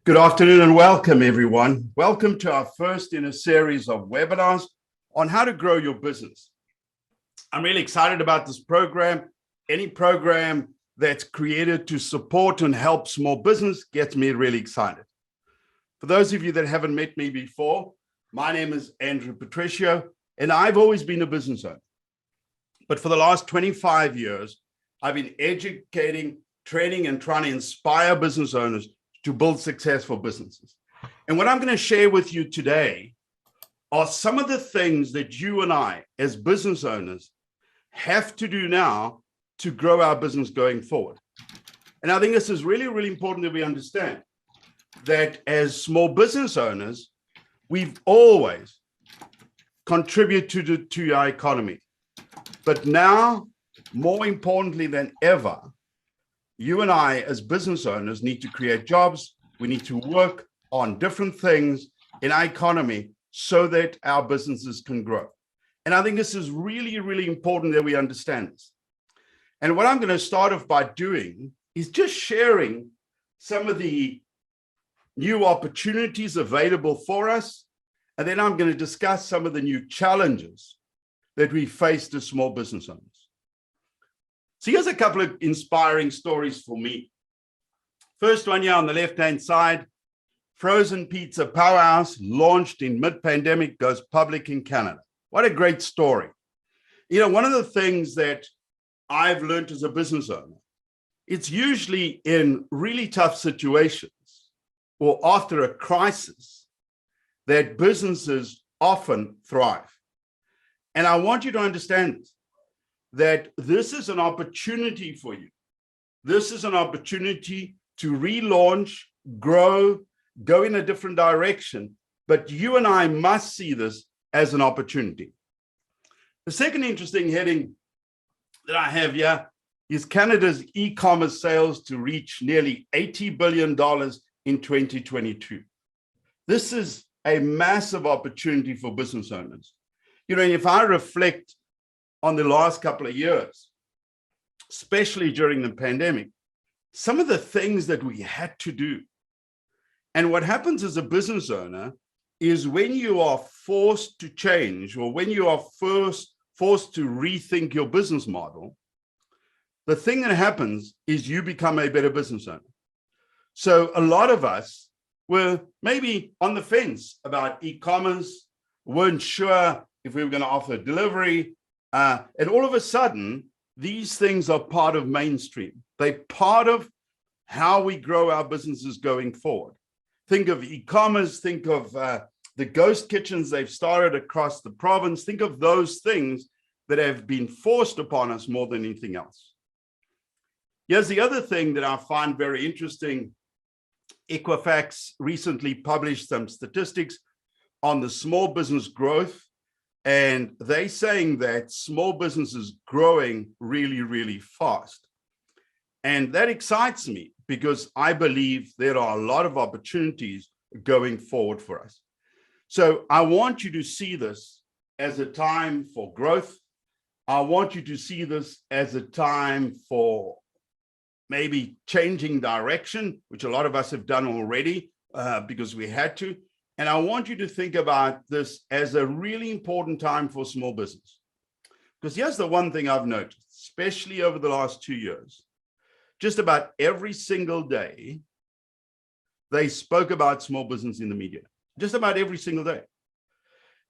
Good afternoon and welcome, everyone. Welcome to our first in a series of webinars on how to grow your business. I'm really excited about this program. Any program that's created to support and help small business gets me really excited. For those of you that haven't met me before, my name is Andrew Patricio, and I've always been a business owner. But for the last 25 years, I've been educating, training, and trying to inspire business owners to build successful businesses. And what I'm going to share with you today are some of the things that you and I, as business owners, have to do now to grow our business going forward. And I think this is really, really important that we understand that as small business owners, we've always contributed to our economy. But now, more importantly than ever, you and I, as business owners, need to create jobs. We need to work on different things in our economy so that our businesses can grow. And I think this is really, really important that we understand this. And what I'm going to start off by doing is just sharing some of the new opportunities available for us. And then I'm going to discuss some of the new challenges that we face as small business owners. So here's a couple of inspiring stories for me. First one here on the left-hand side, frozen pizza powerhouse launched in mid-pandemic, goes public in Canada. What a great story. You know, one of the things that I've learned as a business owner, it's usually in really tough situations or after a crisis that businesses often thrive. And I want you to understand this, that this is an opportunity for you. This is an opportunity to relaunch, grow, go in a different direction. But you and I must see this as an opportunity. The second interesting heading that I have here is Canada's e-commerce sales to reach nearly $80 billion in 2022. This is a massive opportunity for business owners. You know, if I reflect on the last couple of years, especially during the pandemic, some of the things that we had to do. And what happens as a business owner is when you are forced to change or when you are forced to rethink your business model, the thing that happens is you become a better business owner. So a lot of us were maybe on the fence about e-commerce, weren't sure if we were going to offer delivery, and all of a sudden, these things are part of mainstream. They're part of how we grow our businesses going forward. Think of e-commerce, think of the ghost kitchens they've started across the province. Think of those things that have been forced upon us more than anything else. Here's the other thing that I find very interesting. Equifax recently published some statistics on the small business growth. And they're saying that small business is growing really, really fast. And that excites me because I believe there are a lot of opportunities going forward for us. So I want you to see this as a time for growth. I want you to see this as a time for maybe changing direction, which a lot of us have done already because we had to. And I want you to think about this as a really important time for small business. Because here's the one thing I've noticed, especially over the last 2 years, just about every single day, they spoke about small business in the media, just about every single day.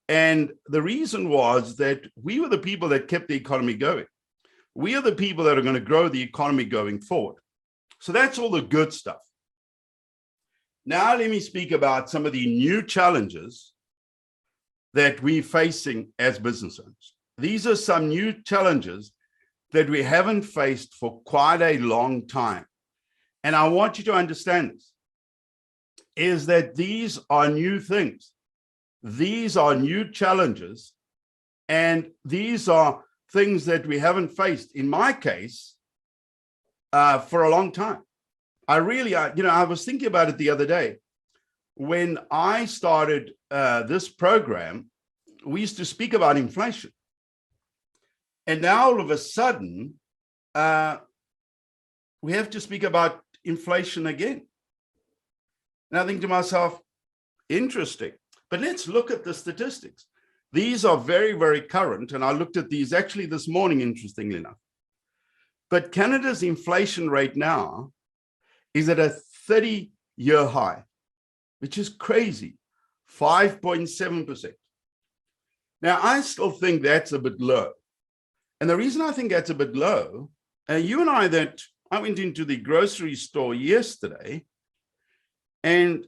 And the reason was that we were the people that kept the economy going. We are the people that are going to grow the economy going forward. So that's all the good stuff. Now, let me speak about some of the new challenges that we're facing as business owners. These are some new challenges that we haven't faced for quite a long time. And I want you to understand this, is that these are new things. These are new challenges, and these are things that we haven't faced, in my case, for a long time. I was thinking about it the other day. When I started this program, we used to speak about inflation. And now all of a sudden, we have to speak about inflation again. And I think to myself, interesting. But let's look at the statistics. These are very, very current. And I looked at these actually this morning, interestingly enough. But Canada's inflation rate now is at a 30-year high, which is crazy, 5.7%. Now, I still think that's a bit low. And the reason I think that's a bit low, you and I went into the grocery store yesterday, and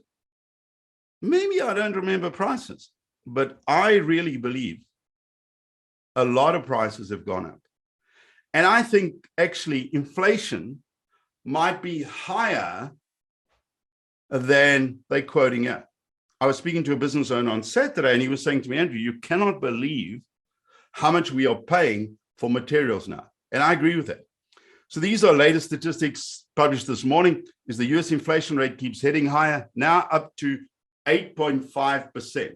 maybe I don't remember prices, but I really believe a lot of prices have gone up. And I think actually inflation might be higher than they're quoting at. I was speaking to a business owner on Saturday, and he was saying to me, Andrew, you cannot believe how much we are paying for materials now. And I agree with that. So these are latest statistics published this morning. Is the US inflation rate keeps heading higher, now up to 8.5%.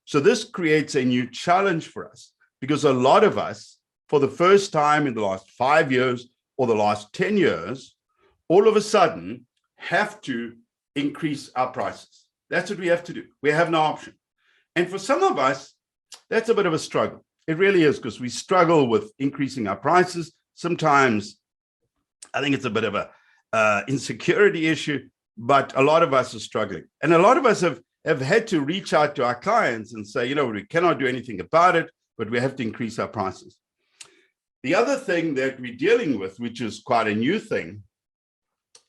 So this creates a new challenge for us, because a lot of us, for the first time in the last 5 years or the last 10 years, all of a sudden have to increase our prices. That's what we have to do. We have no option. And for some of us, that's a bit of a struggle. It really is, because we struggle with increasing our prices. Sometimes I think it's a bit of a insecurity issue, but a lot of us are struggling. And a lot of us have had to reach out to our clients and say, we cannot do anything about it, but we have to increase our prices. The other thing that we're dealing with, which is quite a new thing,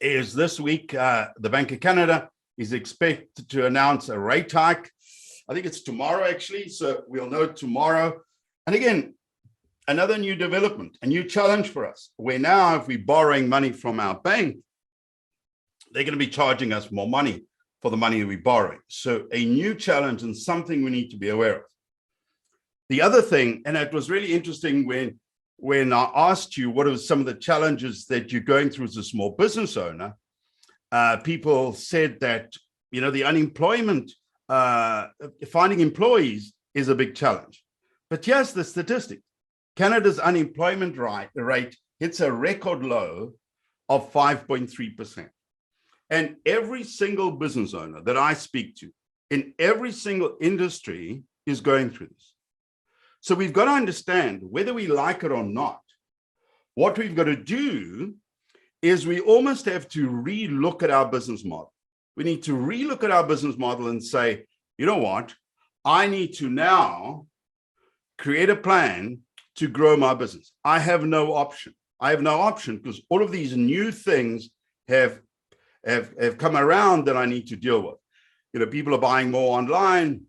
is this week, the Bank of Canada is expected to announce a rate hike. I think it's tomorrow, actually, so we'll know tomorrow. And again, another new development, a new challenge for us, where now if we're borrowing money from our bank, they're going to be charging us more money for the money we're borrowing. So a new challenge and something we need to be aware of. The other thing, and it was really interesting when I asked you what are some of the challenges that you're going through as a small business owner, people said that, the unemployment, finding employees is a big challenge. But here's the statistic. Canada's unemployment rate hits a record low of 5.3%. And every single business owner that I speak to in every single industry is going through this. So we've got to understand, whether we like it or not, what we've got to do is we almost have to re-look at our business model. We need to re-look at our business model and say, you know what? I need to now create a plan to grow my business. I have no option. I have no option, because all of these new things have come around that I need to deal with. People are buying more online.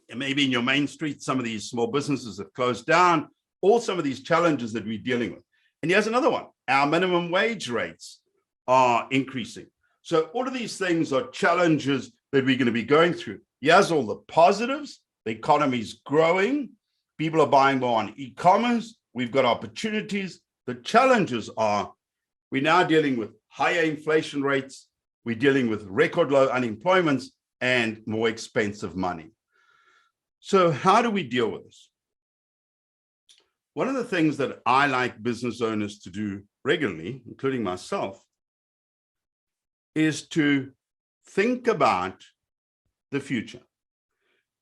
And maybe in your main street, some of these small businesses have closed down, all some of these challenges that we're dealing with. And here's another one. Our minimum wage rates are increasing. So all of these things are challenges that we're going to be going through. Here's all the positives. The economy's growing. People are buying more on e-commerce. We've got opportunities. The challenges are, we're now dealing with higher inflation rates. We're dealing with record low unemployment and more expensive money. So how do we deal with this? One of the things that I like business owners to do regularly, including myself, is to think about the future.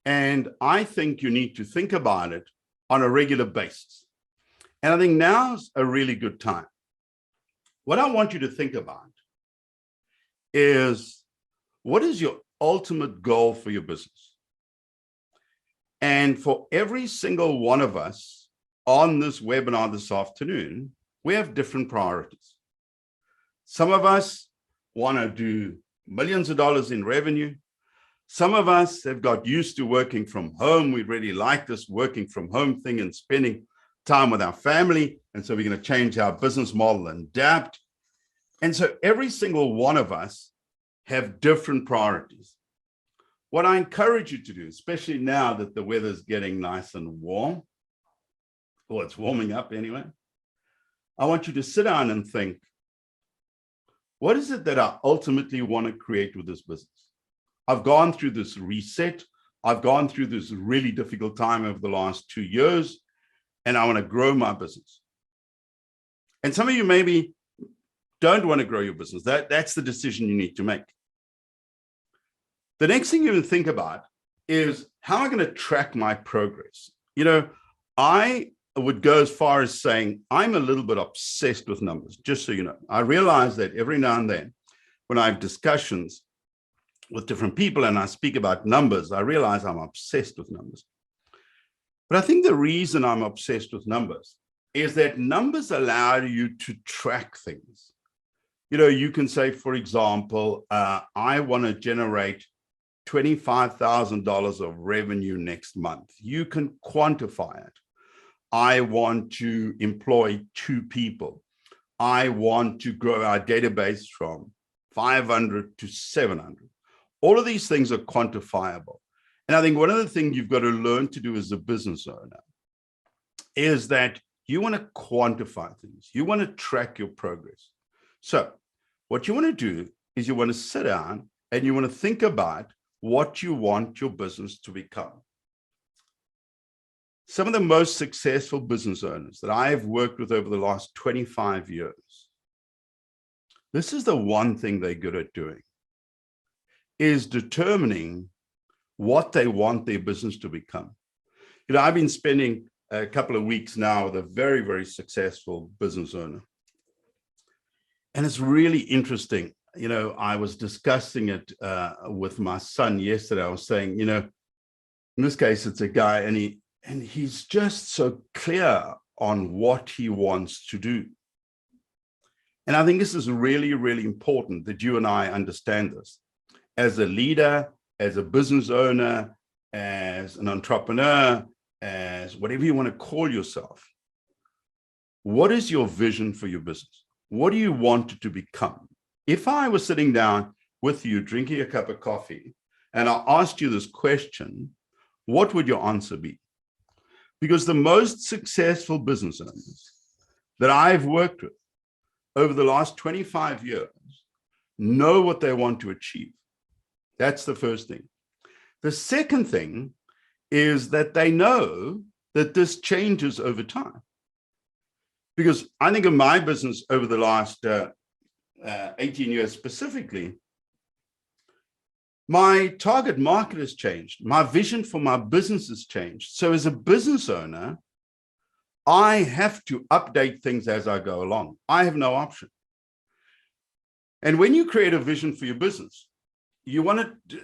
And I think you need to think about it on a regular basis. And I think now's a really good time. What I want you to think about is, what is your ultimate goal for your business? And for every single one of us on this webinar this afternoon, we have different priorities. Some of us want to do millions of dollars in revenue. Some of us have got used to working from home. We really like this working from home thing and spending time with our family. And so we're going to change our business model and adapt. And so every single one of us have different priorities. What I encourage you to do, especially now that the weather's getting nice and warm, or it's warming up anyway, I want you to sit down and think, what is it that I ultimately want to create with this business? I've gone through this reset. I've gone through this really difficult time over the last 2 years, and I want to grow my business. And some of you maybe don't want to grow your business. That's the decision you need to make. The next thing you can think about is, how am I going to track my progress? I would go as far as saying I'm a little bit obsessed with numbers, just so you know. I realize that every now and then when I have discussions with different people and I speak about numbers, I realize I'm obsessed with numbers. But I think the reason I'm obsessed with numbers is that numbers allow you to track things. You can say, for example, I want to generate $25,000 of revenue next month. You can quantify it. I want to employ 2 people. I want to grow our database from 500 to 700. All of these things are quantifiable. And I think one of the things you've got to learn to do as a business owner is that you want to quantify things. You want to track your progress. So what you want to do is you want to sit down and you want to think about what you want your business to become. Some of the most successful business owners that I have worked with over the last 25 years, this is the one thing they're good at doing, is determining what they want their business to become. I've been spending a couple of weeks now with a very, very successful business owner. And it's really interesting. I was discussing it with my son yesterday. I was saying, in this case, it's a guy, and he's just so clear on what he wants to do. And I think this is really, really important that you and I understand this. As a leader, as a business owner, as an entrepreneur, as whatever you want to call yourself, what is your vision for your business? What do you want it to become? If I was sitting down with you, drinking a cup of coffee, and I asked you this question, what would your answer be? Because the most successful business owners that I've worked with over the last 25 years know what they want to achieve. That's the first thing. The second thing is that they know that this changes over time. Because I think of my business over the last 18 years specifically, my target market has changed. My vision for my business has changed. So as a business owner, I have to update things as I go along. I have no option. And when you create a vision for your business, you want to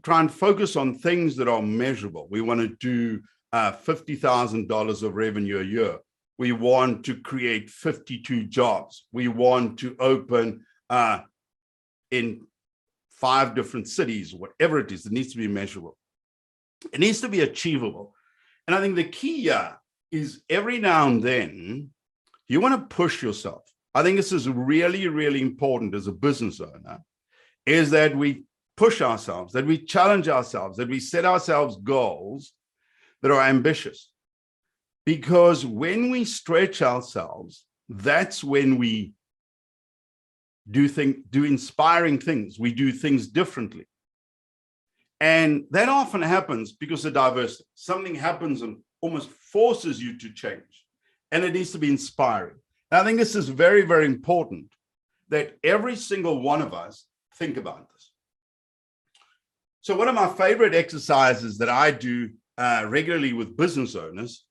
try and focus on things that are measurable. We want to do $50,000 of revenue a year. We want to create 52 jobs. We want to open in 5 different cities, whatever it is. It needs to be measurable. It needs to be achievable. And I think the key here is every now and then, you want to push yourself. I think this is really, really important as a business owner, is that we push ourselves, that we challenge ourselves, that we set ourselves goals that are ambitious. Because when we stretch ourselves, that's when we do inspiring things. We do things differently. And that often happens because of diversity. Something happens and almost forces you to change. And it needs to be inspiring. And I think this is very, very important that every single one of us think about this. So one of my favorite exercises that I do regularly with business owners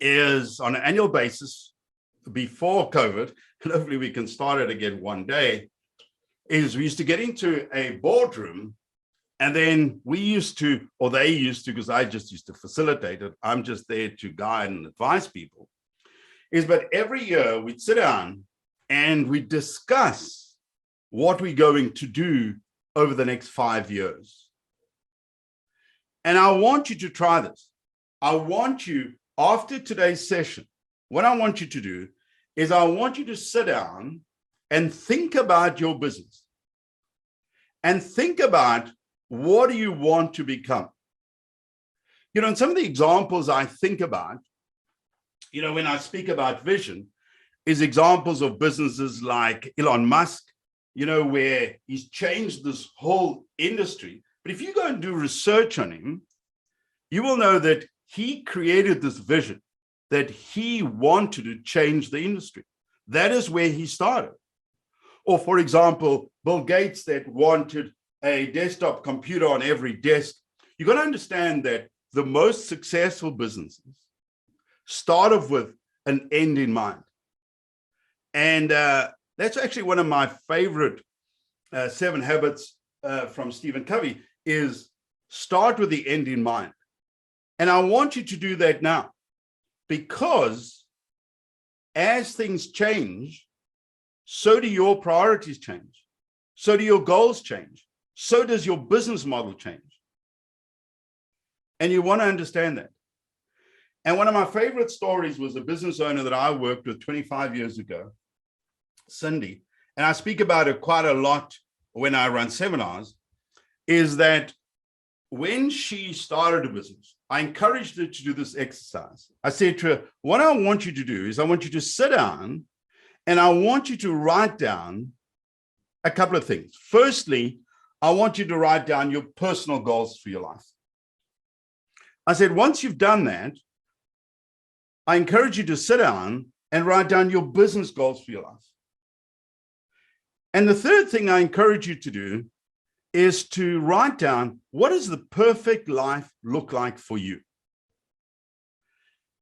is on an annual basis before COVID, and hopefully we can start it again one day, is we used to get into a boardroom, and then we used to, or they used to, because I just used to facilitate it, I'm just there to guide and advise people, but every year we'd sit down and we'd discuss what we're going to do over the next 5 years. And I want you to try this. I want you, after today's session, what I want you to do is I want you to sit down and think about your business and think about what do you want to become. And some of the examples I think about, when I speak about vision, is examples of businesses like Elon Musk, where he's changed this whole industry. But if you go and do research on him, you will know that he created this vision that he wanted to change the industry. That is where he started. Or, for example, Bill Gates, that wanted a desktop computer on every desk. You've got to understand that the most successful businesses start off with an end in mind. And that's actually one of my favorite 7 habits from Stephen Covey, is start with the end in mind. And I want you to do that now, because as things change, so do your priorities change. So do your goals change. So does your business model change. And you want to understand that. And one of my favorite stories was a business owner that I worked with 25 years ago, Cindy, and I speak about it quite a lot when I run seminars, is that when she started a business, I encouraged her to do this exercise. I said to her, what I want you to do is I want you to sit down and I want you to write down a couple of things. Firstly, I want you to write down your personal goals for your life. I said, once you've done that, I encourage you to sit down and write down your business goals for your life. And the third thing I encourage you to do is to write down, what does the perfect life look like for you?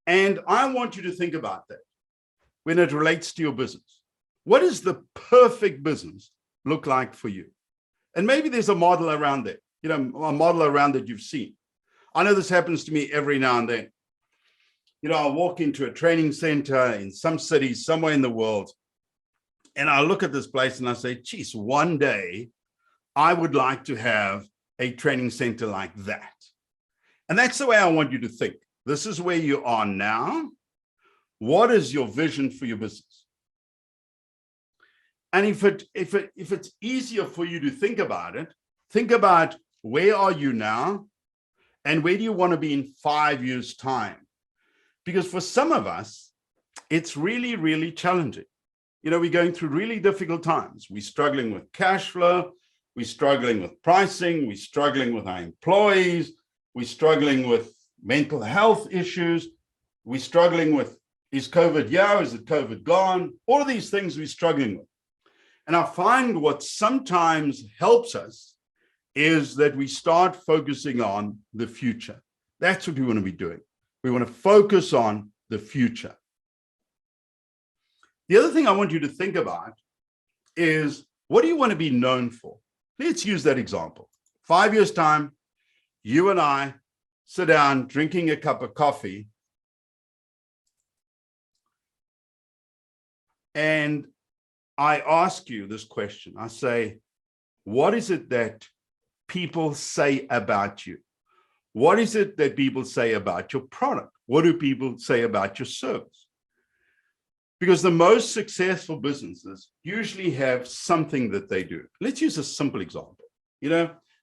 And I want you to think about that when it relates to your business. What does the perfect business look like for you? And maybe there's a model around that, a model around that you've seen. I know this happens to me every now and then. I'll walk into a training center in some city, somewhere in the world, and I look at this place and I say, geez, one day I would like to have a training center like that. And that's the way I want you to think. This is where you are now. What is your vision for your business? And if it's easier for you to think about it, think about, where are you now? And where do you want to be in 5 years' time? Because for some of us, it's really, really challenging. We're going through really difficult times. We're struggling with cash flow. We're struggling with pricing. We're struggling with our employees. We're struggling with mental health issues. We're struggling with, is COVID here? Is it COVID gone? All of these things we're struggling with. And I find what sometimes helps us is that we start focusing on the future. That's what we want to be doing. We want to focus on the future. The other thing I want you to think about is, what do you want to be known for? Let's use that example. 5 years' time, you and I sit down drinking a cup of coffee, and I ask you this question. I say, what is it that people say about you? What is it that people say about your product? What do people say about your service? Because the most successful businesses usually have something that they do. Let's use a simple example.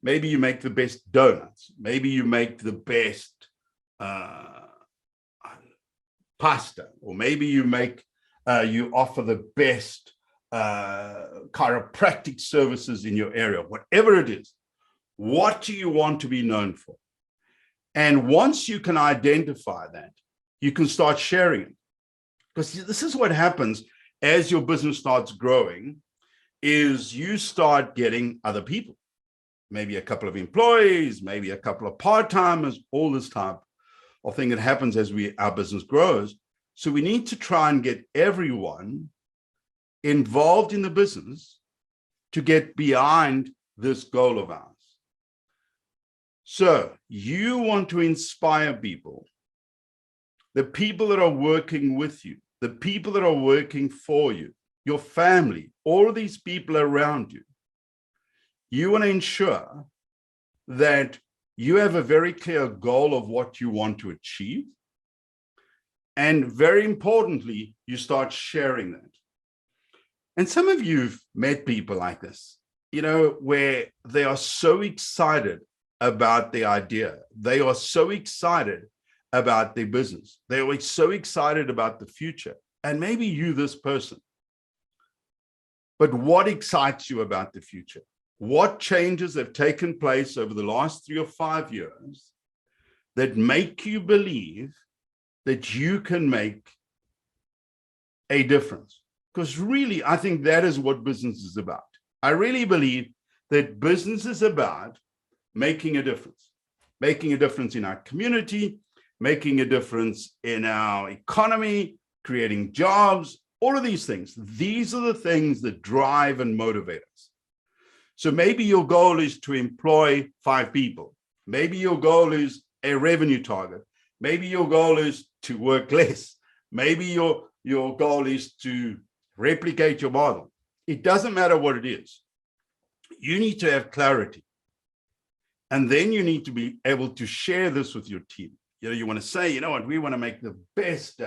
Maybe you make the best donuts. Maybe you make the best pasta, or maybe you offer the best chiropractic services in your area. Whatever it is, what do you want to be known for? And once you can identify that, you can start sharing it. Because this is what happens as your business starts growing, is you start getting other people, maybe a couple of employees, maybe a couple of part-timers, all this type of thing that happens as our business grows. So we need to try and get everyone involved in the business to get behind this goal of ours. So you want to inspire people, the people that are working with you, the people that are working for you, your family, all of these people around you. You want to ensure that you have a very clear goal of what you want to achieve. And very importantly, you start sharing that. And some of you've met people like this, where they are so excited about the idea. They are so excited about their business. They are so excited about the future. And maybe you, this person. But what excites you about the future? What changes have taken place over the last 3 or 5 years that make you believe that you can make a difference? Because really, I think that is what business is about. I really believe that business is about making a difference in our community, making a difference in our economy, creating jobs, all of these things. These are the things that drive and motivate us. So maybe your goal is to employ 5 people. Maybe your goal is a revenue target. Maybe your goal is to work less. Maybe your goal is to replicate your model. It doesn't matter what it is. You need to have clarity. And then you need to be able to share this with your team. You want to say, you know what, we want to make the best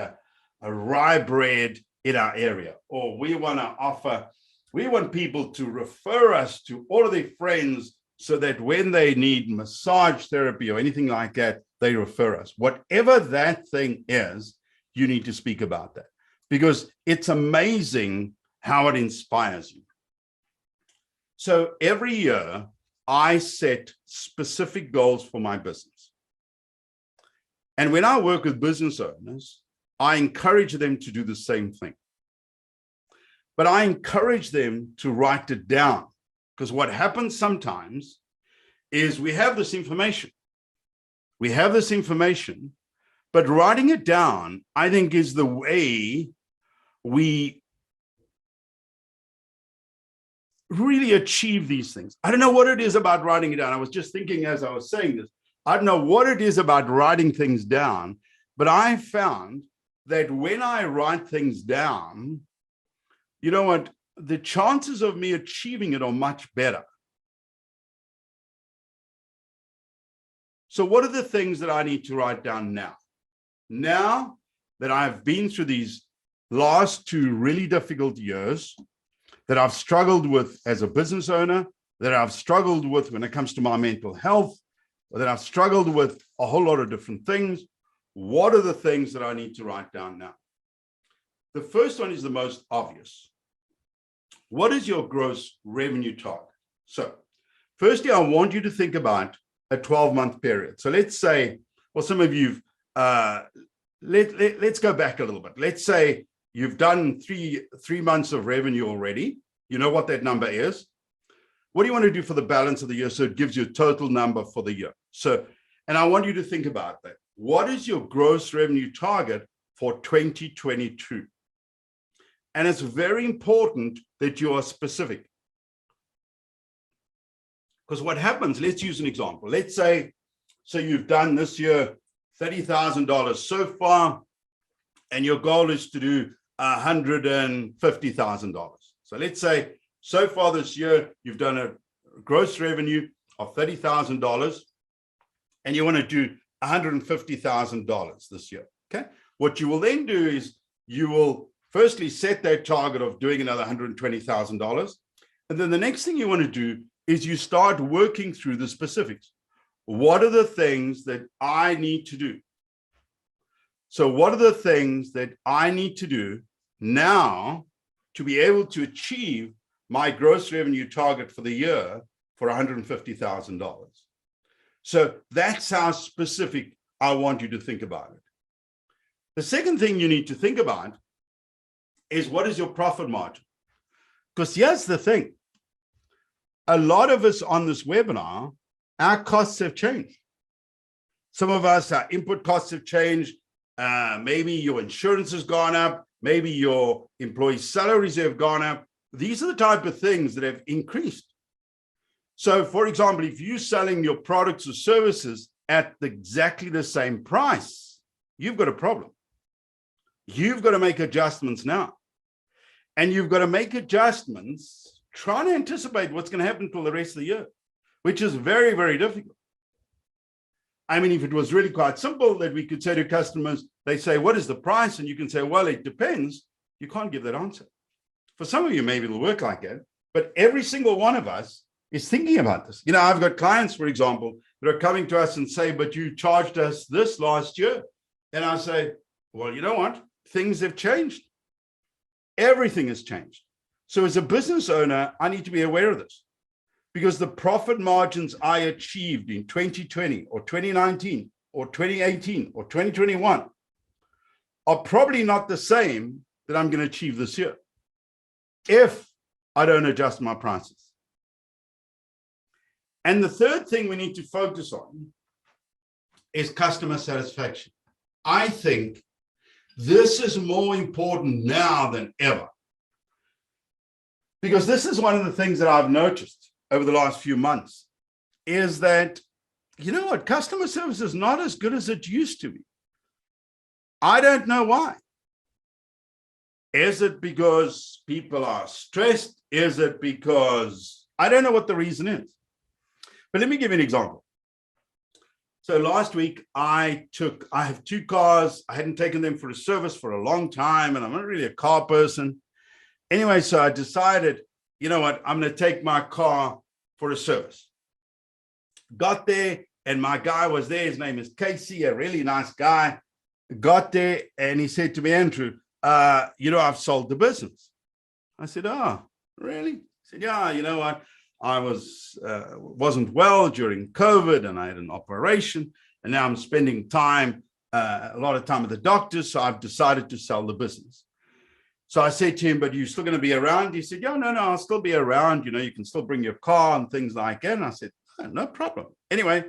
rye bread in our area, or we want people to refer us to all of their friends so that when they need massage therapy or anything like that, they refer us. Whatever that thing is, you need to speak about that, because it's amazing how it inspires you. So every year, I set specific goals for my business. And when I work with business owners, I encourage them to do the same thing. But I encourage them to write it down, because what happens sometimes is we have this information. But writing it down, I think, is the way we really achieve these things. I don't know what it is about writing it down. I was just thinking as I was saying this, I don't know what it is about writing things down, but I found that when I write things down, you know what, the chances of me achieving it are much better. So what are the things that I need to write down now? Now that I've been through these last 2 really difficult years, that I've struggled with as a business owner, that I've struggled with when it comes to my mental health, or that I've struggled with a whole lot of different things, what are the things that I need to write down now? The first one is the most obvious. What is your gross revenue target? So firstly, I want you to think about a 12-month period. So let's say, well, some of you've, let's go back a little bit. Let's say you've done three months of revenue already. You know what that number is. What do you want to do for the balance of the year so it gives you a total number for the year? So, and I want you to think about that. What is your gross revenue target for 2022? And it's very important that you are specific. Because what happens, let's use an example. Let's say, so you've done this year $30,000 so far, and your goal is to do $150,000. So let's say so far this year, you've done a gross revenue of $30,000, and you want to do $150,000 this year. Okay. What you will then do is you will firstly set that target of doing another $120,000. And then the next thing you want to do is you start working through the specifics. What are the things that I need to do? So what are the things that I need to do now to be able to achieve my gross revenue target for the year for $150,000? So that's how specific I want you to think about it. The second thing you need to think about is, what is your profit margin? Because here's the thing. A lot of us on this webinar, our costs have changed. Some of us, our input costs have changed. Maybe your insurance has gone up. Maybe your employee salaries have gone up. These are the type of things that have increased. So, for example, if you're selling your products or services at exactly the same price, you've got a problem. You've got to make adjustments now. And you've got to make adjustments trying to anticipate what's going to happen till the rest of the year, which is very, very difficult. I mean, if it was really quite simple that we could say to customers, they say, what is the price? And you can say, well, it depends. You can't give that answer. For some of you, maybe it'll work like that, but every single one of us is thinking about this. You know, I've got clients, for example, that are coming to us and say, but you charged us this last year. And I say, well, you know what? Things have changed. Everything has changed. So as a business owner, I need to be aware of this, because the profit margins I achieved in 2020 or 2019 or 2018 or 2021 are probably not the same that I'm going to achieve this year if I don't adjust my prices. And the third thing we need to focus on is customer satisfaction. I think this is more important now than ever, because this is one of the things that I've noticed over the last few months is that, you know what, customer service is not as good as it used to be. I don't know why. Is it because people are stressed? Is it because, I don't know what the reason is. But let me give you an example. So last week, I have 2 cars. I hadn't taken them for a service for a long time, and I'm not really a car person. Anyway, so I decided, you know what, I'm going to take my car for a service. Got there, and my guy was there. His name is Casey, a really nice guy. Got there, and he said to me, Andrew, you know, I've sold the business. I said, oh, really? He said, yeah, you know what? I wasn't well during COVID, and I had an operation, and now I'm spending time, a lot of time with the doctor, so I've decided to sell the business. So I said to him, but you're still going to be around? He said, yeah, no, I'll still be around. You know, you can still bring your car and things like that. And I said, oh, no problem. Anyway,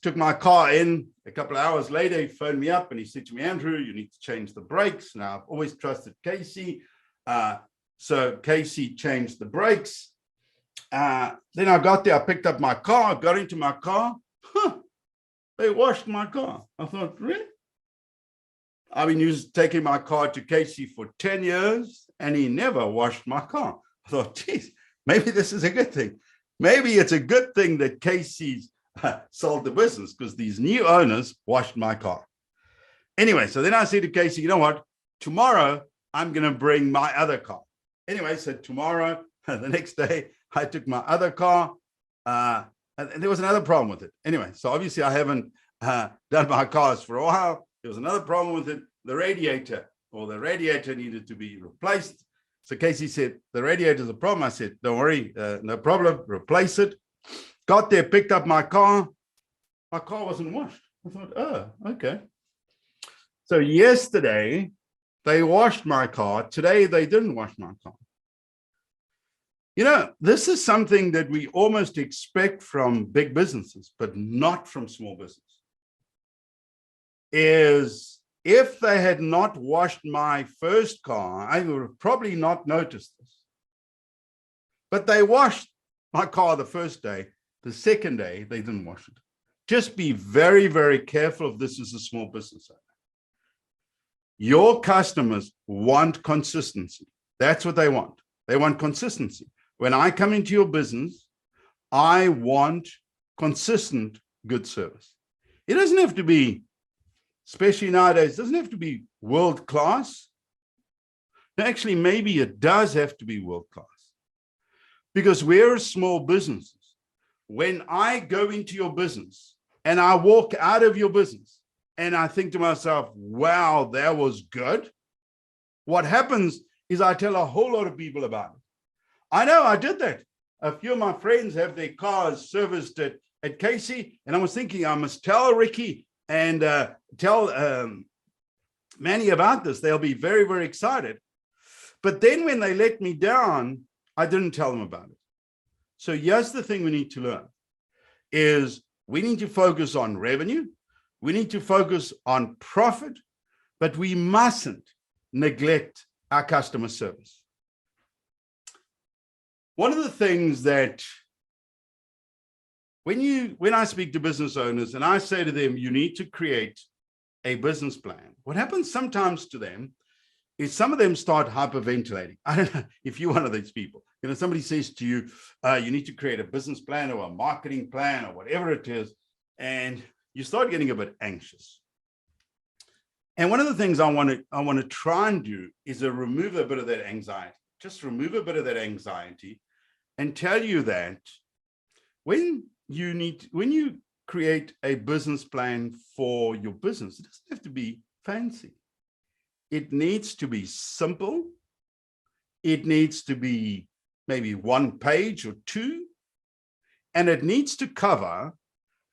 took my car in. A couple of hours later, he phoned me up and he said to me, Andrew, you need to change the brakes. Now, I've always trusted Casey. So Casey changed the brakes. Then I got there, I picked up my car, got into my car. They washed my car. I thought, really? I've been taking my car to Casey for 10 years and he never washed my car. I thought, geez, maybe this is a good thing. Maybe it's a good thing that Casey's sold the business because these new owners washed my car. Anyway, so then I said to Casey, you know what? Tomorrow, I'm going to bring my other car. Anyway, so tomorrow, the next day, I took my other car, and there was another problem with it. Anyway, so obviously I haven't done my cars for a while. There was another problem with it, the radiator needed to be replaced. So Casey said, the radiator is a problem. I said, don't worry, no problem, replace it. Got there, picked up my car wasn't washed. I thought, oh, okay. So yesterday, they washed my car. Today, they didn't wash my car. You know, this is something that we almost expect from big businesses, but not from small business. Is if they had not washed my first car, I would have probably not noticed this. But they washed my car the first day. The second day, they didn't wash it. Just be very, very careful if this is a small business owner. Your customers want consistency. That's what they want. They want consistency. When I come into your business, I want consistent good service. It doesn't have to be, especially nowadays, it doesn't have to be world class. Actually, maybe it does have to be world class because we're small businesses. When I go into your business and I walk out of your business and I think to myself, wow, that was good. What happens is I tell a whole lot of people about it. I know I did that. A few of my friends have their cars serviced at Casey, and I was thinking I must tell Ricky and tell Manny about this. They'll be very, very excited. But then when they let me down, I didn't tell them about it. So here's the thing we need to learn is we need to focus on revenue. We need to focus on profit, but we mustn't neglect our customer service. One of the things that when I speak to business owners and I say to them, you need to create a business plan, what happens sometimes to them is some of them start hyperventilating. I don't know if you're one of these people. You know, somebody says to you, you need to create a business plan or a marketing plan or whatever it is, and you start getting a bit anxious. And one of the things I want to try and do is remove a bit of that anxiety. Just remove a bit of that anxiety and tell you that when you create a business plan for your business, it doesn't have to be fancy. It needs to be simple. It needs to be maybe 1 page or 2, and it needs to cover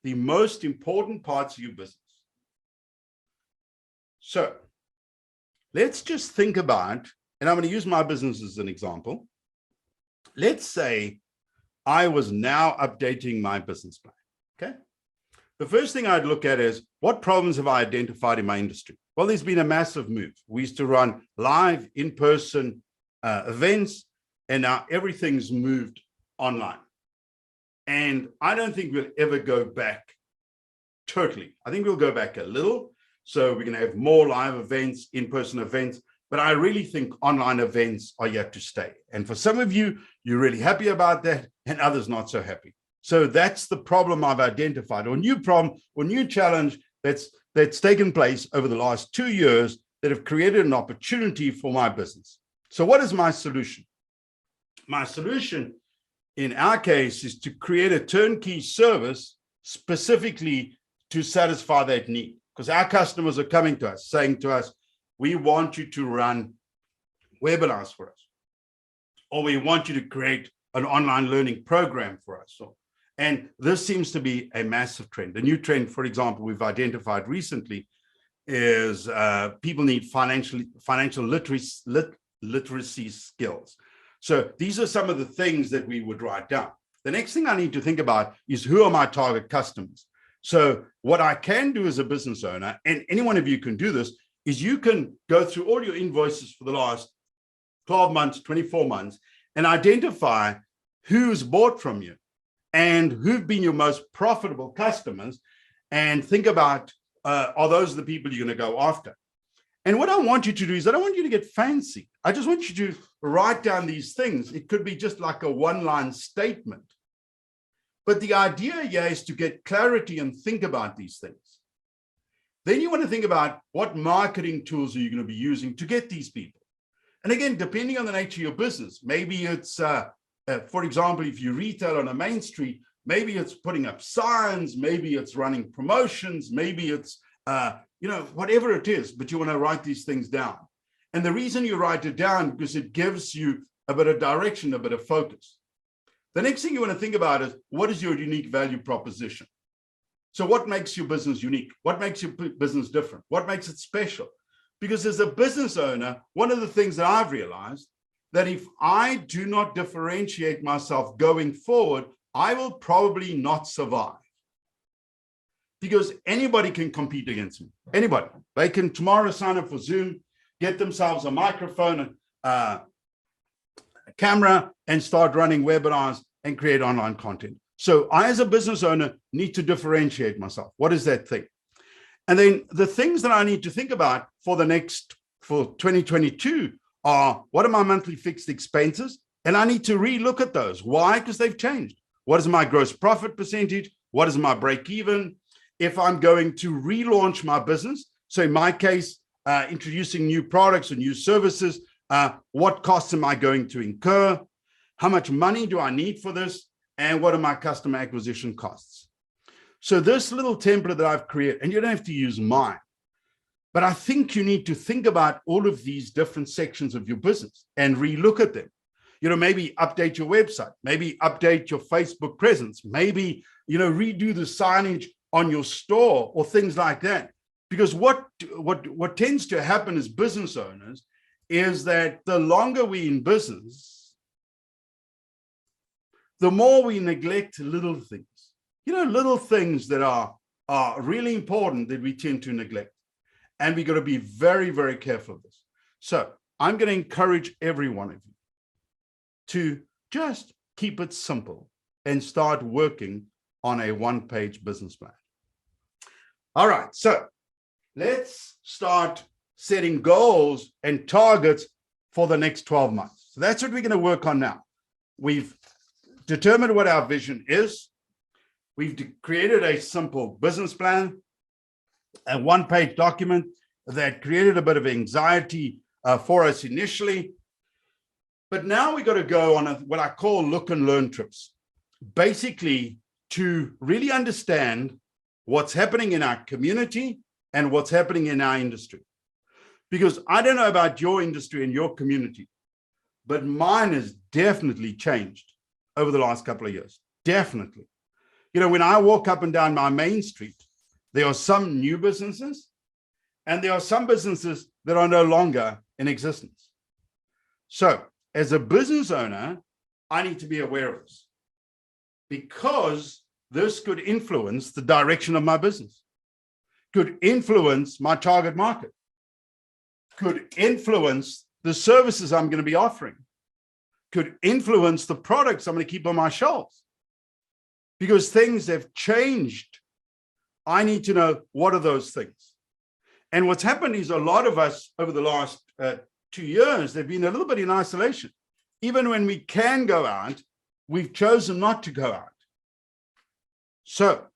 the most important parts of your business. So let's just think about, and I'm going to use my business as an example. Let's say I was now updating my business plan. Okay. The first thing I'd look at is what problems have I identified in my industry? Well, there's been a massive move. We used to run live in-person events, and now everything's moved online. And I don't think we'll ever go back totally. I think we'll go back a little. So we're going to have more live events, in-person events, but I really think online events are yet to stay. And for some of you, you're really happy about that, and others not so happy. So that's the problem I've identified, or new problem, or new challenge that's taken place over the last 2 years that have created an opportunity for my business. So what is my solution? My solution in our case is to create a turnkey service specifically to satisfy that need, because our customers are coming to us saying to us, we want you to run webinars for us, or we want you to create an online learning program for us. And this seems to be a massive trend. The new trend, for example, we've identified recently is people need financial literacy skills. So these are some of the things that we would write down. The next thing I need to think about is, who are my target customers? So what I can do as a business owner, and any one of you can do this, is you can go through all your invoices for the last 12 months, 24 months, and identify who's bought from you and who've been your most profitable customers, and think about, are those the people you're going to go after? And what I want you to do is, I don't want you to get fancy. I just want you to write down these things. It could be just like a one-line statement. But the idea here is to get clarity and think about these things. Then you want to think about, what marketing tools are you going to be using to get these people? And again, depending on the nature of your business, maybe it's, for example, if you retail on a main street, maybe it's putting up signs, maybe it's running promotions, maybe it's, whatever it is, but you want to write these things down. And the reason you write it down, because it gives you a bit of direction, a bit of focus. The next thing you want to think about is, what is your unique value proposition? So what makes your business unique? What makes your business different? What makes it special? Because as a business owner, one of the things that I've realized, that if I do not differentiate myself going forward, I will probably not survive. Because anybody can compete against me. Anybody. They can tomorrow sign up for Zoom, get themselves a microphone, a camera, and start running webinars and create online content. So I, as a business owner, need to differentiate myself. What is that thing? And then the things that I need to think about for 2022 are, what are my monthly fixed expenses? And I need to relook at those. Why? Because they've changed. What is my gross profit percentage? What is my break even? If I'm going to relaunch my business, so in my case, introducing new products or new services, what costs am I going to incur? How much money do I need for this? And what are my customer acquisition costs? So this little template that I've created, and you don't have to use mine, but I think you need to think about all of these different sections of your business and relook at them. Maybe update your website, maybe update your Facebook presence, maybe, redo the signage on your store or things like that. Because what tends to happen as business owners is that the longer we're in business, the more we neglect little things, little things that are really important that we tend to neglect. And we got to be very, very careful of this. So I'm going to encourage every one of you to just keep it simple and start working on a one-page business plan. All right, so let's start setting goals and targets for the next 12 months. So that's what we're going to work on now. We've determined what our vision is. We've created a simple business plan, a one-page document that created a bit of anxiety for us initially. But now we got to go on what I call look and learn trips, basically to really understand what's happening in our community and what's happening in our industry. Because I don't know about your industry and your community, but mine has definitely changed over the last couple of years. Definitely. When I walk up and down my main street, there are some new businesses and there are some businesses that are no longer in existence. So as a business owner, I need to be aware of this. because this could influence the direction of my business, could influence my target market, could influence the services I'm going to be offering, could influence the products I'm going to keep on my shelves. Because things have changed, I need to know what are those things. And what's happened is a lot of us over the last 2 years, they've been a little bit in isolation. Even when we can go out, we've chosen not to go out. So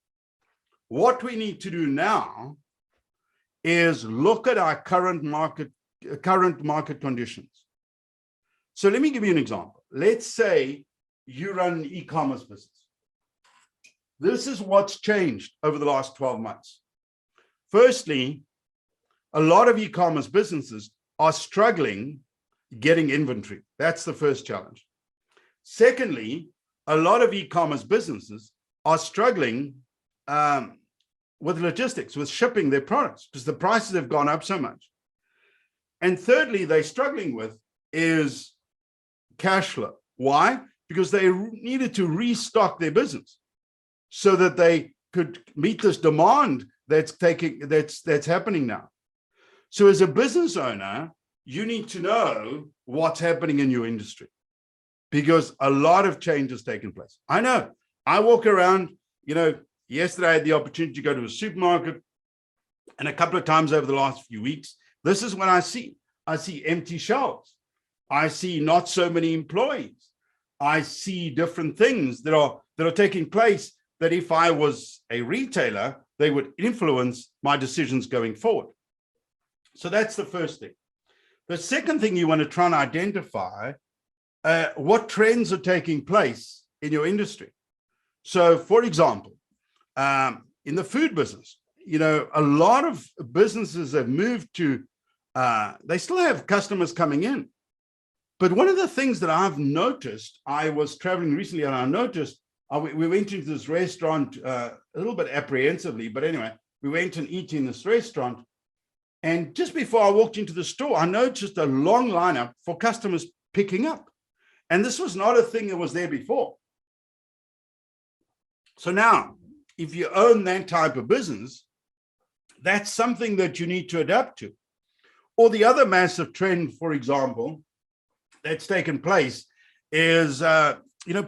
what we need to do now is look at our current market conditions. So let me give you an example. Let's say you run an e-commerce business. This is what's changed over the last 12 months. Firstly, a lot of e-commerce businesses are struggling getting inventory. That's the first challenge. Secondly, a lot of e-commerce businesses are struggling with logistics, with shipping their products, because the prices have gone up so much. And thirdly, they're struggling with is cash flow. Why? Because they needed to restock their business so that they could meet this demand that's happening now. So as a business owner, you need to know what's happening in your industry, because a lot of change has taken place. I know. I walk around, yesterday I had the opportunity to go to a supermarket, and a couple of times over the last few weeks, this is what I see. I see empty shelves. I see not so many employees. I see different things that are taking place that if I was a retailer, they would influence my decisions going forward. So that's the first thing. The second thing, you want to try and identify what trends are taking place in your industry. So for example, in the food business, a lot of businesses have moved to, they still have customers coming in. But one of the things that I've noticed, I was traveling recently and I noticed, we went into this restaurant a little bit apprehensively, but anyway, we went and eat in this restaurant. And just before I walked into the store, I noticed a long lineup for customers picking up. And this was not a thing that was there before. So now, if you own that type of business, that's something that you need to adapt to. Or the other massive trend, for example, that's taken place is,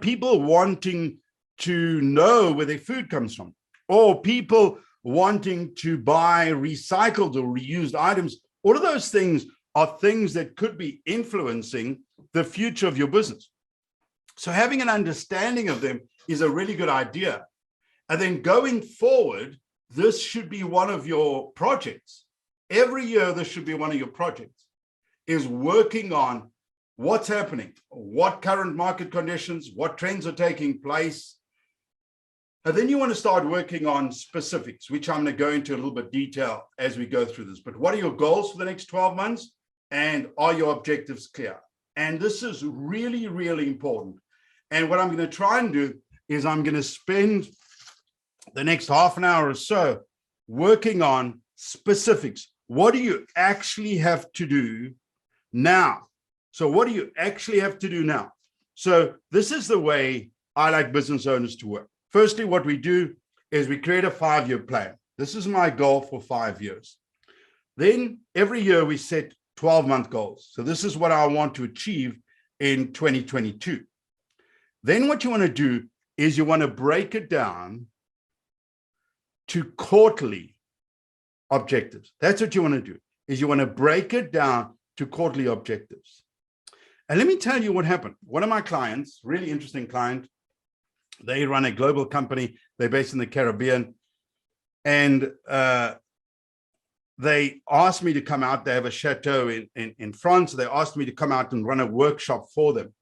people wanting to know where their food comes from, or people wanting to buy recycled or reused items. All of those things are things that could be influencing the future of your business. So having an understanding of them is a really good idea. And then going forward, this should be one of your projects. Every year, this should be one of your projects, is working on what's happening, what current market conditions, what trends are taking place. And then you want to start working on specifics, which I'm going to go into a little bit detail as we go through this. But what are your goals for the next 12 months? And are your objectives clear? And this is really, really important. And what I'm going to try and do is I'm going to spend the next half an hour or so working on specifics. What do you actually have to do now? So what do you actually have to do now? So this is the way I like business owners to work. Firstly, what we do is we create a 5-year plan. This is my goal for 5 years. Then every year we set 12-month goals. So this is what I want to achieve in 2022. Then what you want to do is you want to break it down to quarterly objectives. That's what you want to do, is you want to break it down to quarterly objectives. And let me tell you what happened. One of my clients, really interesting client, they run a global company. They're based in the Caribbean. And they asked me to come out. They have a chateau in France. They asked me to come out and run a workshop for them.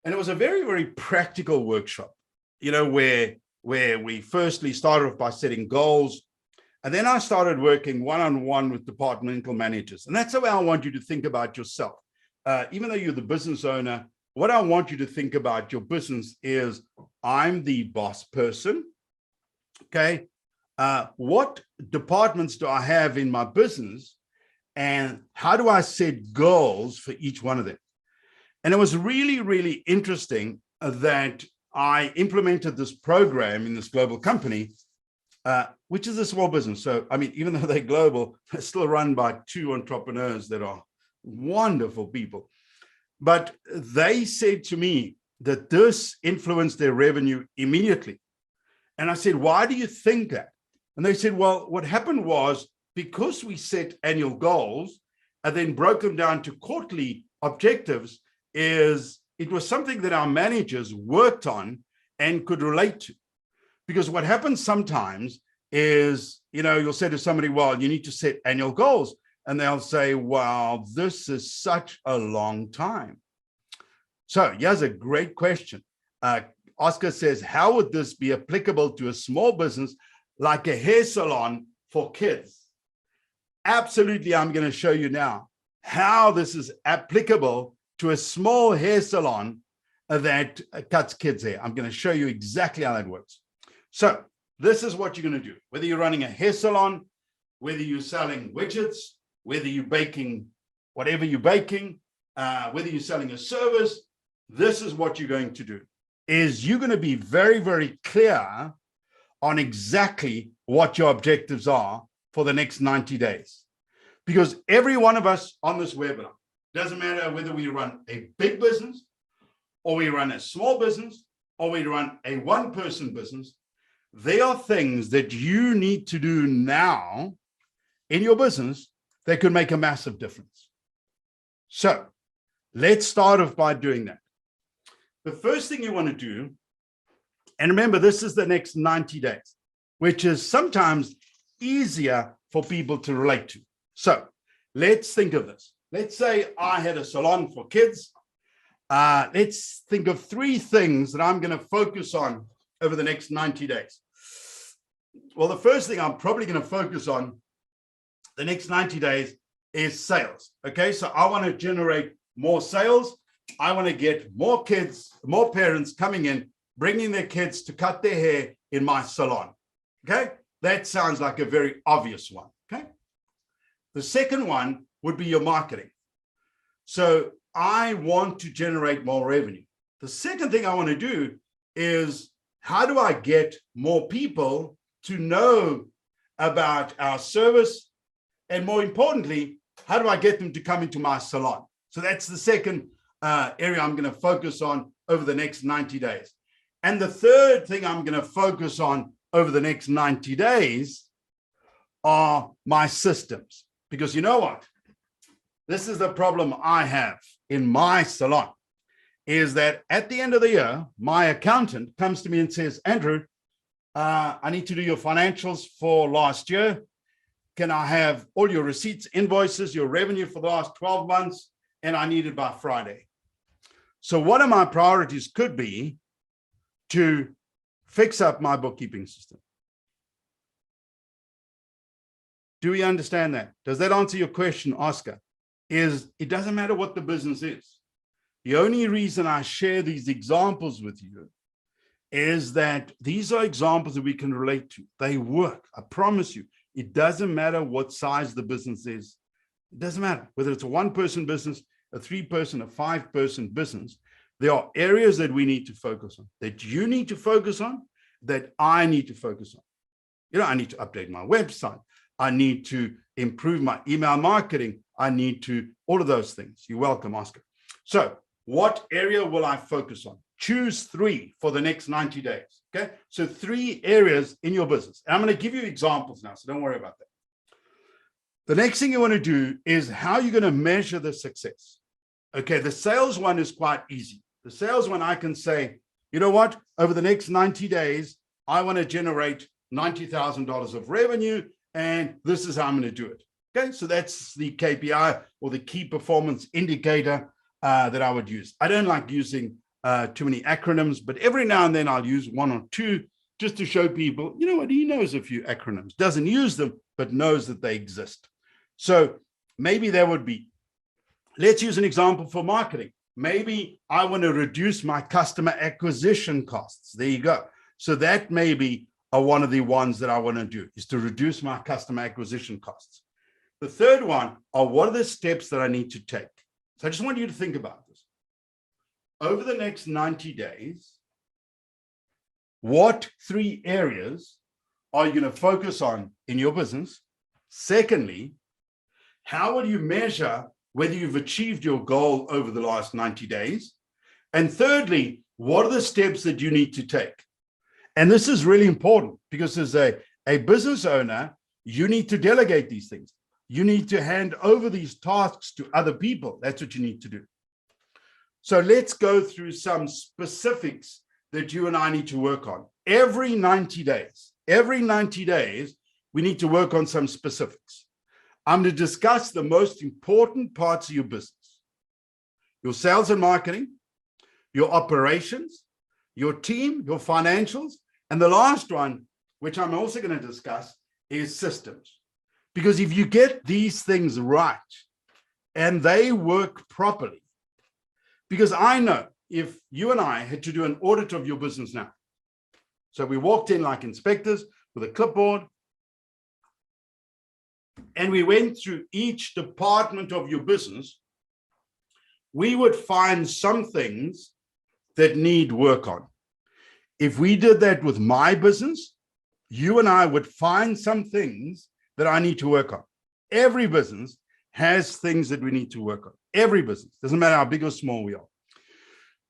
And it was a very, very practical workshop, where we firstly started off by setting goals. And then I started working one-on-one with departmental managers. And that's the way I want you to think about yourself. Even though you're the business owner, what I want you to think about your business is, I'm the boss person. Okay. What departments do I have in my business? And how do I set goals for each one of them? And it was really, really interesting that I implemented this program in this global company, which is a small business. So, I mean, even though they're global, they're still run by two entrepreneurs that are wonderful people. But they said to me that this influenced their revenue immediately. And I said, why do you think that? And they said, well, what happened was because we set annual goals and then broke them down to quarterly objectives, is it was something that our managers worked on and could relate to. Because what happens sometimes is, you'll say to somebody, well, you need to set annual goals. And they'll say, wow, this is such a long time. So here's a great question. Oscar says, how would this be applicable to a small business like a hair salon for kids? Absolutely, I'm going to show you now how this is applicable to a small hair salon that cuts kids' hair. I'm going to show you exactly how that works. So this is what you're going to do. Whether you're running a hair salon, whether you're selling widgets, whether you're baking whatever you're baking, whether you're selling a service, this is what you're going to do. Is you're going to be very, very clear on exactly what your objectives are for the next 90 days. Because every one of us on this webinar, doesn't matter whether we run a big business or we run a small business or we run a one-person business, there are things that you need to do now in your business that could make a massive difference. So let's start off by doing that. The first thing you want to do, and remember, this is the next 90 days, which is sometimes easier for people to relate to. So let's think of this. Let's say I had a salon for kids. Let's think of 3 things that I'm going to focus on over the next 90 days. Well, the first thing I'm probably going to focus on the next 90 days is sales. Okay, so I want to generate more sales. I want to get more kids, more parents coming in, bringing their kids to cut their hair in my salon. Okay, that sounds like a very obvious one. Okay, the second one would be your marketing. So I want to generate more revenue. The second thing I want to do is, how do I get more people to know about our service? And more importantly, how do I get them to come into my salon? So that's the second area I'm going to focus on over the next 90 days. And the third thing I'm going to focus on over the next 90 days are my systems. Because you know what? This is the problem I have in my salon, is that at the end of the year, my accountant comes to me and says, Andrew, I need to do your financials for last year. Can I have all your receipts, invoices, your revenue for the last 12 months? And I need it by Friday. So one of my priorities could be to fix up my bookkeeping system. Do we understand that? Does that answer your question, Oscar? Is it doesn't matter what the business is. The only reason I share these examples with you is that these are examples that we can relate to. They work. I promise you. It doesn't matter what size the business is. It doesn't matter whether it's a 1-person business, a 3-person, a 5-person business. There are areas that we need to focus on, that you need to focus on, that I need to focus on. I need to update my website. I need to improve my email marketing. I need to, all of those things. You're welcome, Oscar. So what area will I focus on? Choose 3 for the next 90 days. Okay. So 3 areas in your business. And I'm going to give you examples now, so don't worry about that. The next thing you want to do is how you're going to measure the success. Okay. The sales one is quite easy. The sales one, I can say, you know what? Over the next 90 days, I want to generate $90,000 of revenue, and this is how I'm going to do it. Okay. So that's the KPI, or the key performance indicator that I would use. I don't like using too many acronyms, but every now and then I'll use 1 or 2 just to show people, you know what, he knows a few acronyms, doesn't use them, but knows that they exist. So maybe there would be, let's use an example for marketing. Maybe I want to reduce my customer acquisition costs. There you go. So that may be one of the ones that I want to do, is to reduce my customer acquisition costs. The third one are, what are the steps that I need to take? So I just want you to think about this. Over the next 90 days, What 3 areas are you going to focus on in your business? Secondly, how will you measure whether you've achieved your goal over the last 90 days? And thirdly, what are the steps that you need to take? And this is really important because as a business owner, you need to delegate these things. You need to hand over these tasks to other people. That's what you need to do. So let's go through some specifics that you and I need to work on. Every 90 days, we need to work on some specifics. I'm going to discuss the most important parts of your business: your sales and marketing, your operations, your team, your financials, and the last one, which I'm also going to discuss, is systems. Because if you get these things right and they work properly, because I know if you and I had to do an audit of your business now, so we walked in like inspectors with a clipboard, and we went through each department of your business, we would find some things that need work on. If we did that with my business, you and I would find some things that I need to work on. Every business has things that we need to work on. Every business, doesn't matter how big or small we are.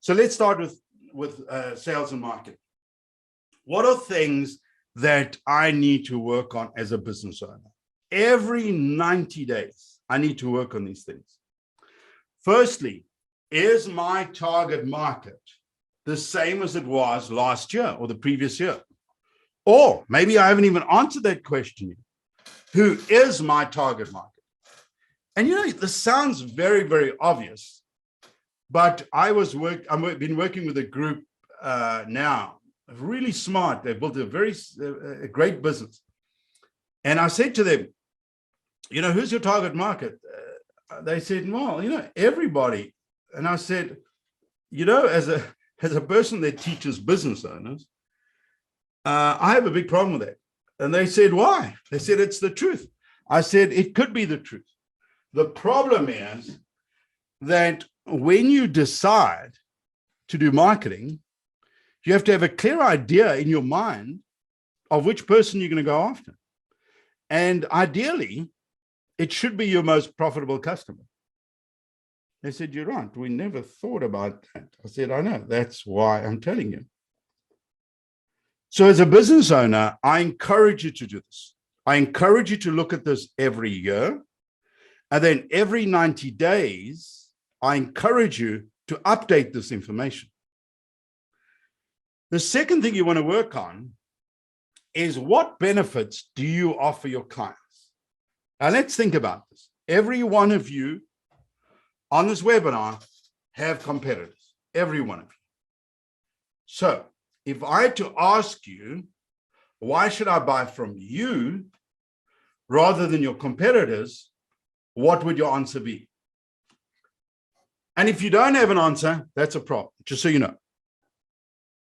So let's start with sales and marketing. What are things that I need to work on as a business owner? Every 90 days, I need to work on these things. Firstly, is my target market the same as it was last year or the previous year? Or maybe I haven't even answered that question yet. Who is my target market? And you know, this sounds very, very obvious, but I've been working with a group now, really smart. They built a great business. And I said to them, you know, who's your target market? They said, well, you know, everybody. And I said, you know, as a person that teaches business owners, I have a big problem with that. And they said, why? They said, it's the truth. I said, it could be the truth. The problem is that when you decide to do marketing, you have to have a clear idea in your mind of which person you're going to go after. And ideally, it should be your most profitable customer. They said, you're right. We never thought about that. I said, I know. That's why I'm telling you. So as a business owner, I encourage you to do this. I encourage you to look at this every year. And then every 90 days, I encourage you to update this information. The second thing you want to work on is what benefits do you offer your clients? Now let's think about this. Every one of you on this webinar have competitors, every one of you. So if I had to ask you, why should I buy from you rather than your competitors? What would your answer be? And if you don't have an answer, that's a problem, just so you know.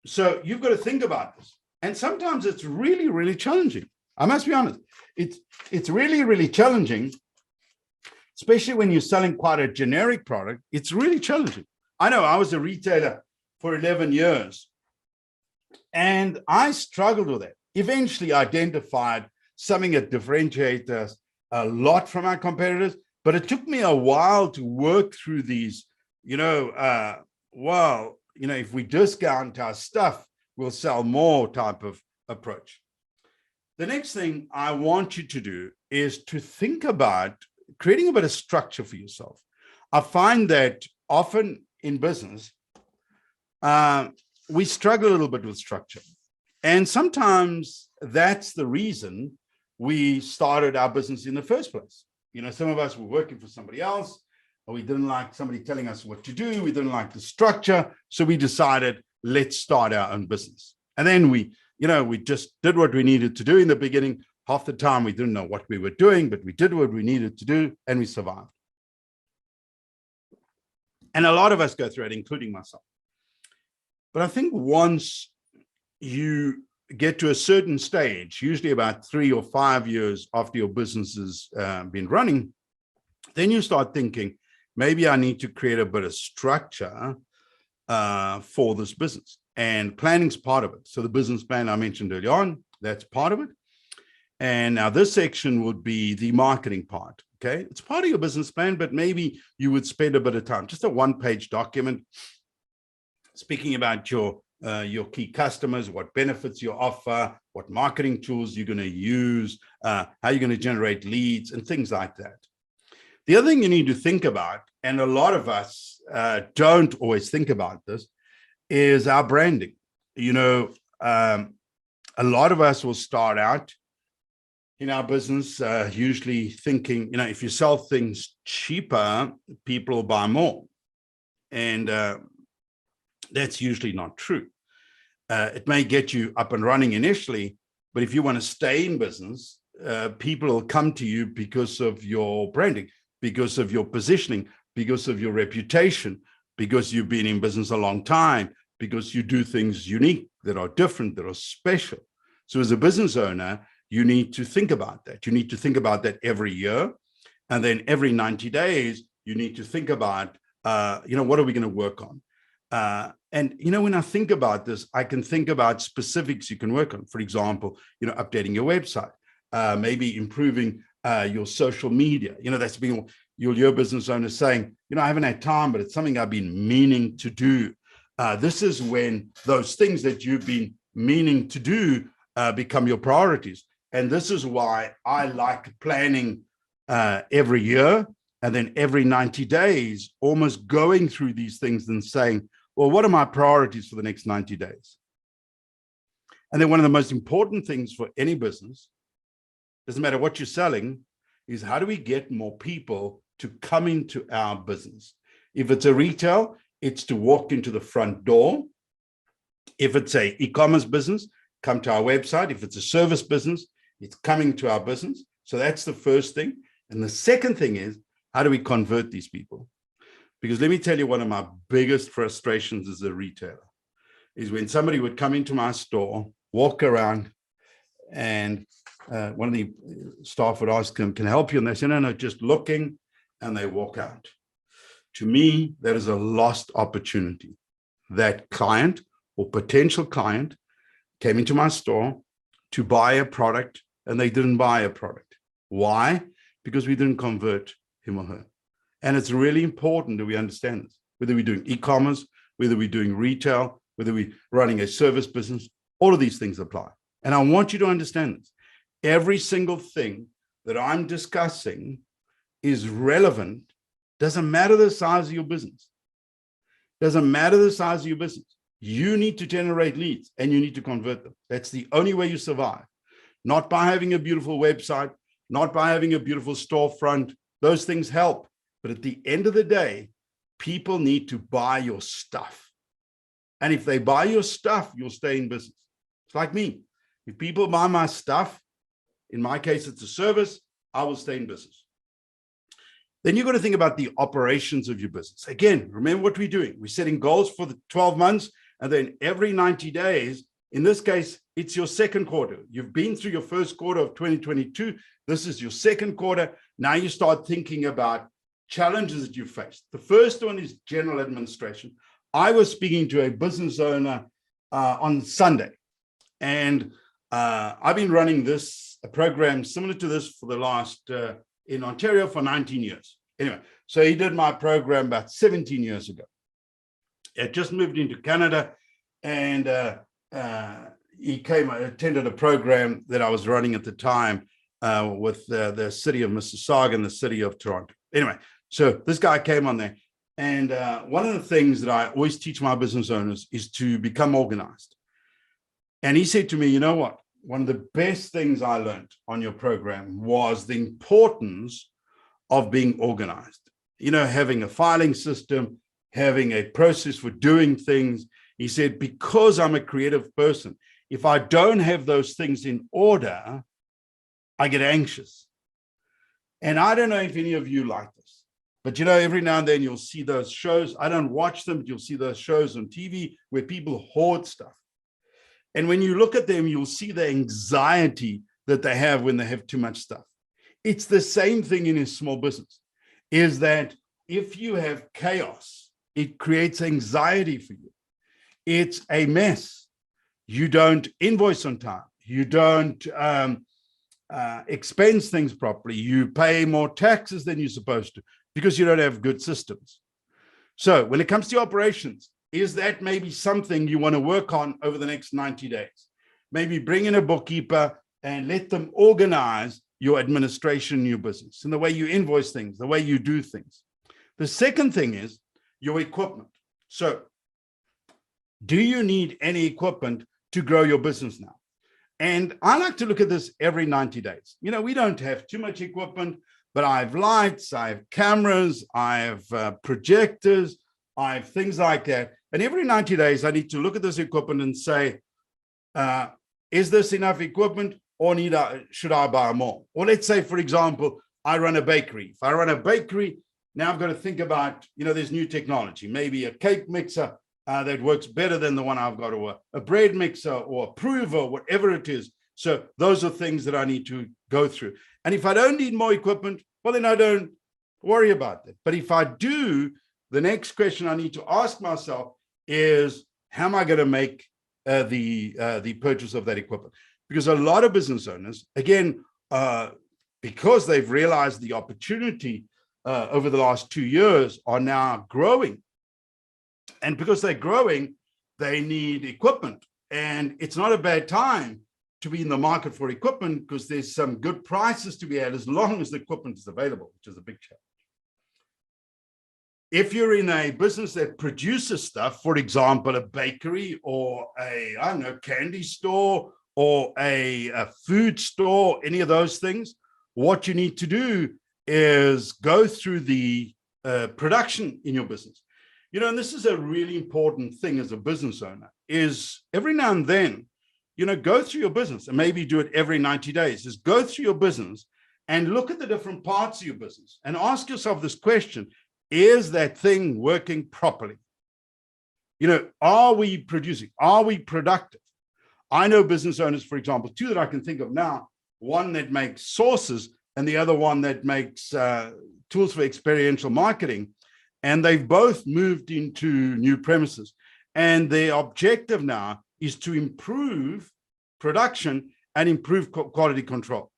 So you've got to think about this. And sometimes it's really, really challenging. I must be honest. It's really, really challenging, especially when you're selling quite a generic product. It's really challenging. I know I was a retailer for 11 years and I struggled with it. Eventually identified something that differentiates us a lot from our competitors, but it took me a while to work through these, if we discount our stuff, we'll sell more type of approach. The next thing I want you to do is to think about creating a bit of structure for yourself. I find that often in business, we struggle a little bit with structure. And sometimes that's the reason we started our business in the first place. Some of us were working for somebody else, or we didn't like somebody telling us what to do. We didn't like the structure. So we decided, let's start our own business. And then we just did what we needed to do in the beginning. Half the time we didn't know what we were doing, but we did what we needed to do and we survived. And a lot of us go through it, including myself. But I think once you get to a certain stage, usually about 3 or 5 years after your business has been running, then you start thinking, maybe I need to create a bit of structure for this business. And planning's part of it. So the business plan I mentioned earlier on, that's part of it. And now this section would be the marketing part. Okay, it's part of your business plan, but maybe you would spend a bit of time, just a one-page document, speaking about your key customers, what benefits you offer, what marketing tools you're going to use, how you're going to generate leads, and things like that. The other thing you need to think about, and a lot of us don't always think about this, is our branding. You know, a lot of us will start out in our business usually thinking, you know, if you sell things cheaper, people will buy more. And that's usually not true. It may get you up and running initially, but if you want to stay in business, people will come to you because of your branding, because of your positioning, because of your reputation, because you've been in business a long time, because you do things unique, that are different, that are special. So as a business owner, you need to think about that. You need to think about that every year. And then every 90 days, you need to think about, you know, what are we going to work on? And, you know, when I think about this, I can think about specifics you can work on. For example, you know, updating your website, maybe improving your social media. You know, that's been, you'll hear business owners saying, you know, I haven't had time, but it's something I've been meaning to do. This is when those things that you've been meaning to do become your priorities. And this is why I like planning every year, and then every 90 days, almost going through these things and saying, well, what are my priorities for the next 90 days? And then one of the most important things for any business, doesn't matter what you're selling, is how do we get more people to come into our business? If it's a retail, it's to walk into the front door. If it's a e-commerce business, come to our website. If it's a service business, it's coming to our business. So that's the first thing. And the second thing is, how do we convert these people? Because let me tell you, one of my biggest frustrations as a retailer is when somebody would come into my store, walk around, and one of the staff would ask them, can I help you? And they say, no, just looking, and they walk out. To me, that is a lost opportunity. That client or potential client came into my store to buy a product, and they didn't buy a product. Why? Because we didn't convert him or her. And it's really important that we understand this, whether we're doing e-commerce, whether we're doing retail, whether we're running a service business, all of these things apply. And I want you to understand this. Every single thing that I'm discussing is relevant. Doesn't matter the size of your business. Doesn't matter the size of your business. You need to generate leads and you need to convert them. That's the only way you survive. Not by having a beautiful website, not by having a beautiful storefront. Those things help. But at the end of the day, people need to buy your stuff. And if they buy your stuff, you'll stay in business. It's like me. If people buy my stuff, in my case, it's a service, I will stay in business. Then you've got to think about the operations of your business. Again, remember what we're doing. We're setting goals for the 12 months, and then every 90 days, in this case, it's your second quarter. You've been through your first quarter of 2022. This is your second quarter. Now you start thinking about challenges that you faced. The first one is general administration. I was speaking to a business owner on Sunday, and I've been running a program similar to this for the last, in Ontario for 19 years. Anyway, so he did my program about 17 years ago. He had just moved into Canada, and he attended a program that I was running at the time with the city of Mississauga and the city of Toronto. Anyway, so this guy came on there. And one of the things that I always teach my business owners is to become organized. And he said to me, you know what? One of the best things I learned on your program was the importance of being organized. You know, having a filing system, having a process for doing things. He said, because I'm a creative person, if I don't have those things in order, I get anxious. And I don't know if any of you like this, but you know, every now and then you'll see those shows. I don't watch them, but you'll see those shows on TV where people hoard stuff. And when you look at them, you'll see the anxiety that they have when they have too much stuff. It's the same thing in a small business, is that if you have chaos It creates anxiety for you. It's a mess. You don't invoice on time. You don't expense things properly. You pay more taxes than you're supposed to because you don't have good systems. So when it comes to operations, is that maybe something you want to work on over the next 90 days? Maybe bring in a bookkeeper and let them organize your administration in your business and the way you invoice things, the way you do things. The second thing is your equipment. So do you need any equipment to grow your business now? And I like to look at this every 90 days. You know, we don't have too much equipment, but I have lights, I have cameras, I have projectors, I have things like that. And every 90 days, I need to look at this equipment and say, is this enough equipment or should I buy more? Or let's say, for example, I run a bakery. If I run a bakery, now I've got to think about, you know, there's new technology, maybe a cake mixer that works better than the one I've got, or a bread mixer or a prover, whatever it is. So those are things that I need to go through. And if I don't need more equipment, well, then I don't worry about that. But if I do, the next question I need to ask myself is, how am I going to make the purchase of that equipment? Because a lot of business owners, again, because they've realized the opportunity over the last 2 years, are now growing. And because they're growing, they need equipment. And it's not a bad time to be in the market for equipment because there's some good prices to be had as long as the equipment is available, which is a big challenge. If you're in a business that produces stuff, for example, a bakery or a, I don't know, candy store or a food store, any of those things, what you need to do is go through the production in your business. You know, and this is a really important thing as a business owner, is every now and then, you know, go through your business, and maybe do it every 90 days, is go through your business and look at the different parts of your business and ask yourself this question: is that thing working properly? You know, are we producing? Are we productive? I know business owners, for example, two that I can think of now, one that makes sauces and the other one that makes tools for experiential marketing. And they've both moved into new premises. And their objective now is to improve production and improve quality control.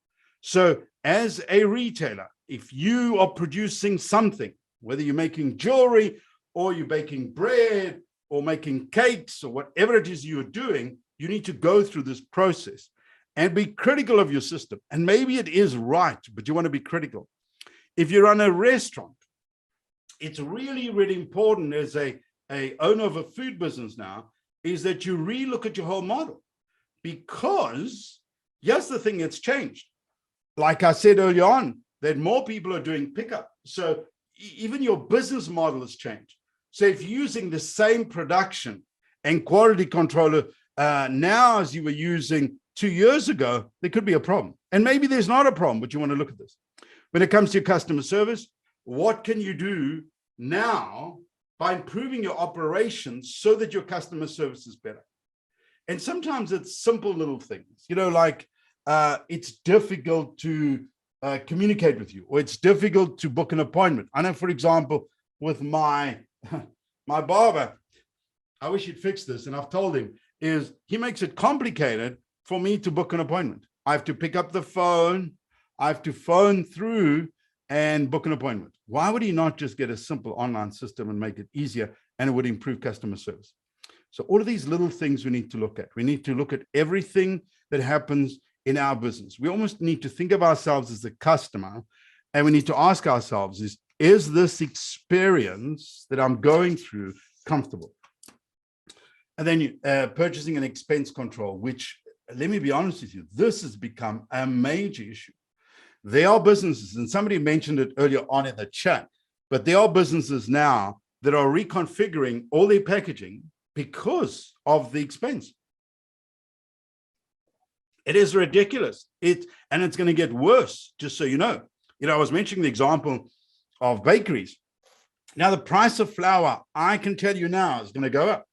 So as a retailer, if you are producing something, whether you're making jewelry or you're baking bread or making cakes or whatever it is you're doing, you need to go through this process and be critical of your system. And maybe it is right, but you want to be critical. If you run a restaurant, it's really, really important as a owner of a food business now, is that you relook at your whole model. Because here's the thing that's changed. Like I said earlier on, that more people are doing pickup. So even your business model has changed. So if you're using the same production and quality controller now as you were using 2 years ago, there could be a problem. And maybe there's not a problem, but you want to look at this. When it comes to your customer service, what can you do now by improving your operations so that your customer service is better? And sometimes it's simple little things, you know, like it's difficult to communicate with you, or it's difficult to book an appointment. I know, for example, with my barber, I wish he'd fix this, and I've told him, is he makes it complicated for me to book an appointment. I have to pick up the phone, I have to phone through and book an appointment. Why would he not just get a simple online system and make it easier, and it would improve customer service? So all of these little things we need to look at. We need to look at everything that happens in our business. We almost need to think of ourselves as the customer, and we need to ask ourselves, is this experience that I'm going through comfortable? And then purchasing and expense control, which, let me be honest with you, this has become a major issue. There are businesses, and somebody mentioned it earlier on in the chat, but there are businesses now that are reconfiguring all their packaging because of the expense. It is ridiculous. And it's going to get worse, just so you know. You know, I was mentioning the example of bakeries. Now, the price of flour, I can tell you now, is going to go up.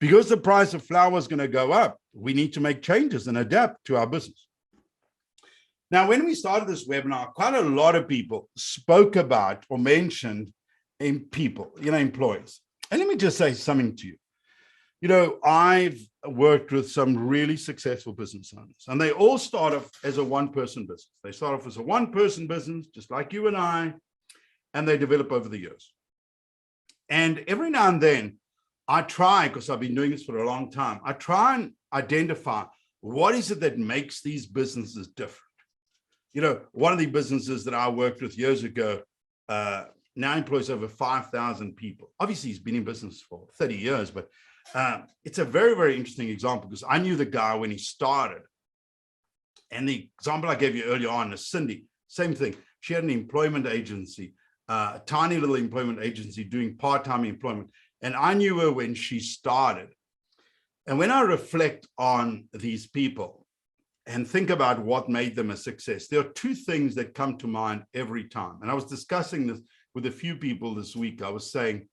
Because the price of flour is going to go up, we need to make changes and adapt to our business. Now, when we started this webinar, quite a lot of people spoke about or mentioned employees. And let me just say something to you. You know, I've worked with some really successful business owners, and they all start off as a one-person business. They start off as a one-person business, just like you and I, and they develop over the years. And every now and then, I try, because I've been doing this for a long time, I try and identify what is it that makes these businesses different. You know, one of the businesses that I worked with years ago now employs over 5,000 people. Obviously, he's been in business for 30 years, but it's a very, very interesting example because I knew the guy when he started. And the example I gave you earlier on is Cindy, same thing. She had an employment agency, a tiny little employment agency doing part-time employment. And I knew her when she started. And when I reflect on these people and think about what made them a success, there are two things that come to mind every time. And I was discussing this with a few people this week. I was saying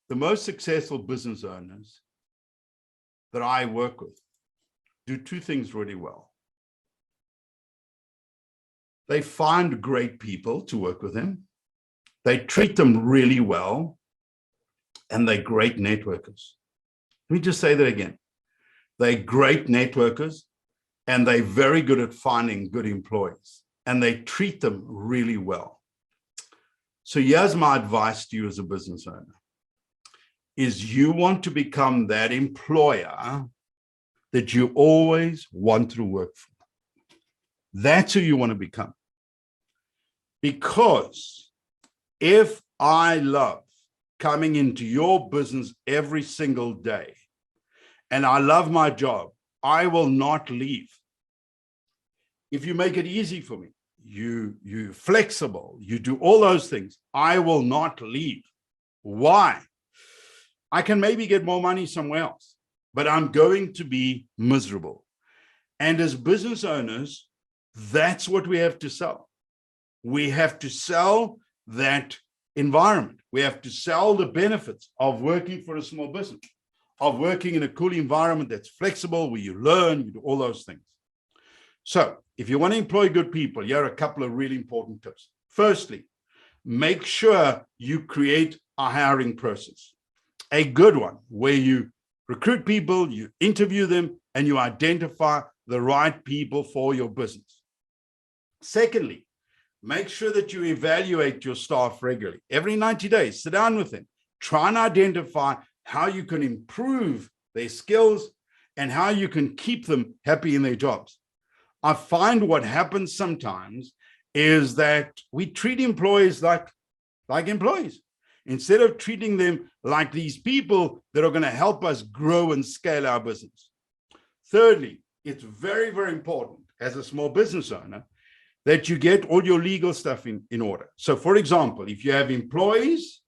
the most successful business owners that I work with do two things really well. They find great people to work with them. They treat them really well. And they're great networkers. Let me just say that again. They're great networkers, and they're very good at finding good employees, and they treat them really well. So here's my advice to you as a business owner, is you want to become that employer that you always want to work for. That's who you want to become. Because if I love coming into your business every single day, and I love my job, I will not leave. If you make it easy for me, you're flexible, you do all those things, I will not leave. Why? I can maybe get more money somewhere else, but I'm going to be miserable. And as business owners, that's what we have to sell. We have to sell that environment. We have to sell the benefits of working for a small business, of working in a cool environment that's flexible, where you learn, you do all those things. So if you want to employ good people, here are a couple of really important tips. Firstly, make sure you create a hiring process, a good one, where you recruit people, you interview them, and you identify the right people for your business. Secondly, make sure that you evaluate your staff regularly. Every 90 days, sit down with them, try and identify how you can improve their skills and how you can keep them happy in their jobs. I find what happens sometimes is that we treat employees like employees, instead of treating them like these people that are going to help us grow and scale our business. Thirdly, it's very, very important as a small business owner that you get all your legal stuff in order. So for example, if you have employees,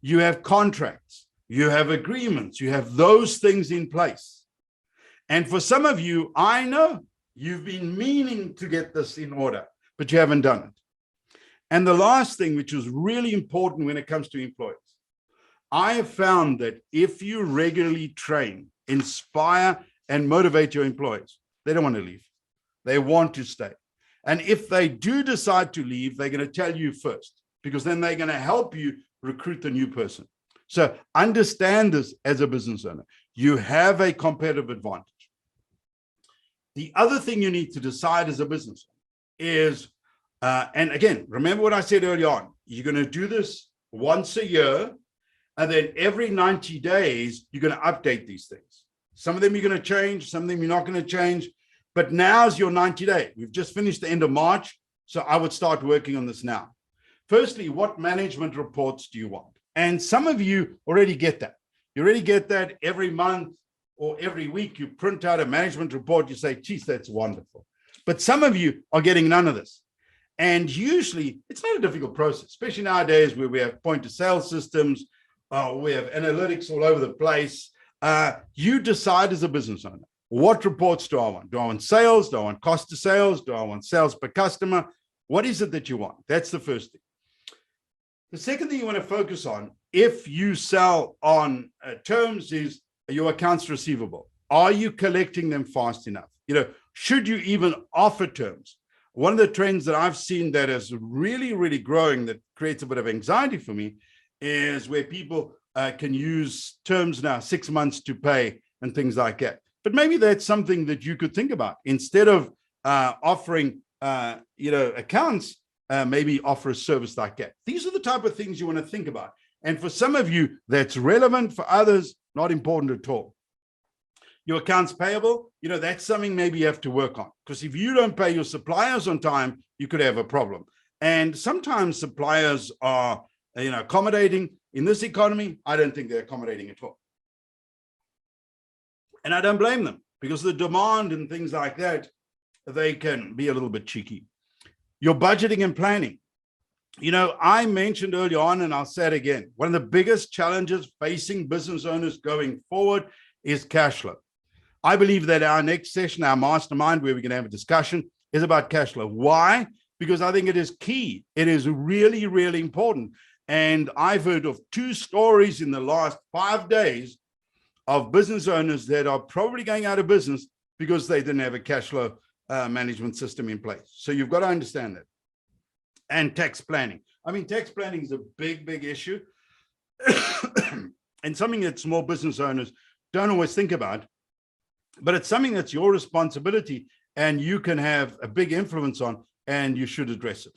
you have contracts, you have agreements, you have those things in place. And for some of you, I know you've been meaning to get this in order, but you haven't done it. And the last thing, which is really important when it comes to employees, I have found that if you regularly train, inspire, and motivate your employees, they don't want to leave. They want to stay. And if they do decide to leave, they're going to tell you first, because then they're going to help you recruit the new person. So understand this as a business owner. You have a competitive advantage. The other thing you need to decide as a business is, and again, remember what I said early on, you're going to do this once a year, and then every 90 days, you're going to update these things. Some of them you're going to change, some of them you're not going to change. But now's your 90 day. We've just finished the end of March, so I would start working on this now. Firstly, what management reports do you want? And some of you already get that. You already get that every month or every week. You print out a management report. You say, geez, that's wonderful. But some of you are getting none of this. And usually, it's not a difficult process, especially nowadays where we have point-of-sale systems, we have analytics all over the place. You decide as a business owner. What reports do I want? Do I want sales? Do I want cost of sales? Do I want sales per customer? What is it that you want? That's the first thing. The second thing you want to focus on, if you sell on terms, is your accounts receivable. Are you collecting them fast enough? You know, should you even offer terms? One of the trends that I've seen that is really, really growing, that creates a bit of anxiety for me, is where people can use terms now, 6 months to pay and things like that. But maybe that's something that you could think about. Instead of offering, accounts, maybe offer a service like that. These are the type of things you want to think about. And for some of you, that's relevant. For others, not important at all. Your accounts payable, that's something maybe you have to work on. Because if you don't pay your suppliers on time, you could have a problem. And sometimes suppliers are, accommodating. In this economy, I don't think they're accommodating at all. And I don't blame them, because the demand and things like that, they can be a little bit cheeky. Your budgeting and planning. I mentioned earlier on, and I'll say it again, one of the biggest challenges facing business owners going forward is cash flow. I believe that our next session, our mastermind, where we're going to have a discussion, is about cash flow. Why? Because I think it is key. It is really, really important. And I've heard of 2 stories in the last 5 days of business owners that are probably going out of business because they didn't have a cash flow management system in place. So you've got to understand that. And tax planning. I mean, tax planning is a big, big issue. And something that small business owners don't always think about, but it's something that's your responsibility and you can have a big influence on, and you should address it.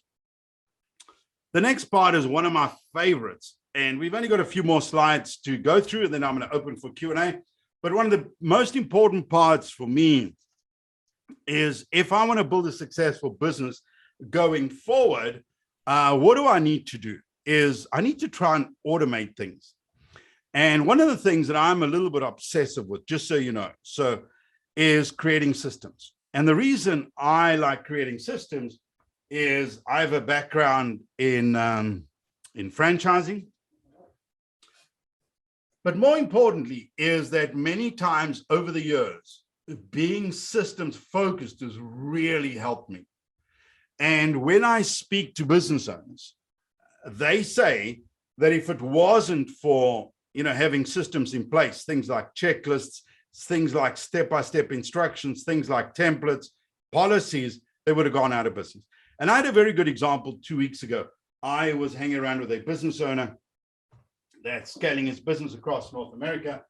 The next part is one of my favorites, and we've only got a few more slides to go through, and then I'm going to open for Q&A. But one of the most important parts for me is, if I want to build a successful business going forward, what do I need to do? Is I need to try and automate things. And one of the things that I'm a little bit obsessive with, just so you know, is creating systems. And the reason I like creating systems is I have a background in franchising. But more importantly is that many times over the years, being systems focused has really helped me. And when I speak to business owners, they say that if it wasn't for, having systems in place, things like checklists, things like step-by-step instructions, things like templates, policies, they would have gone out of business. And I had a very good example 2 weeks ago. I was hanging around with a business owner that's scaling his business across North America.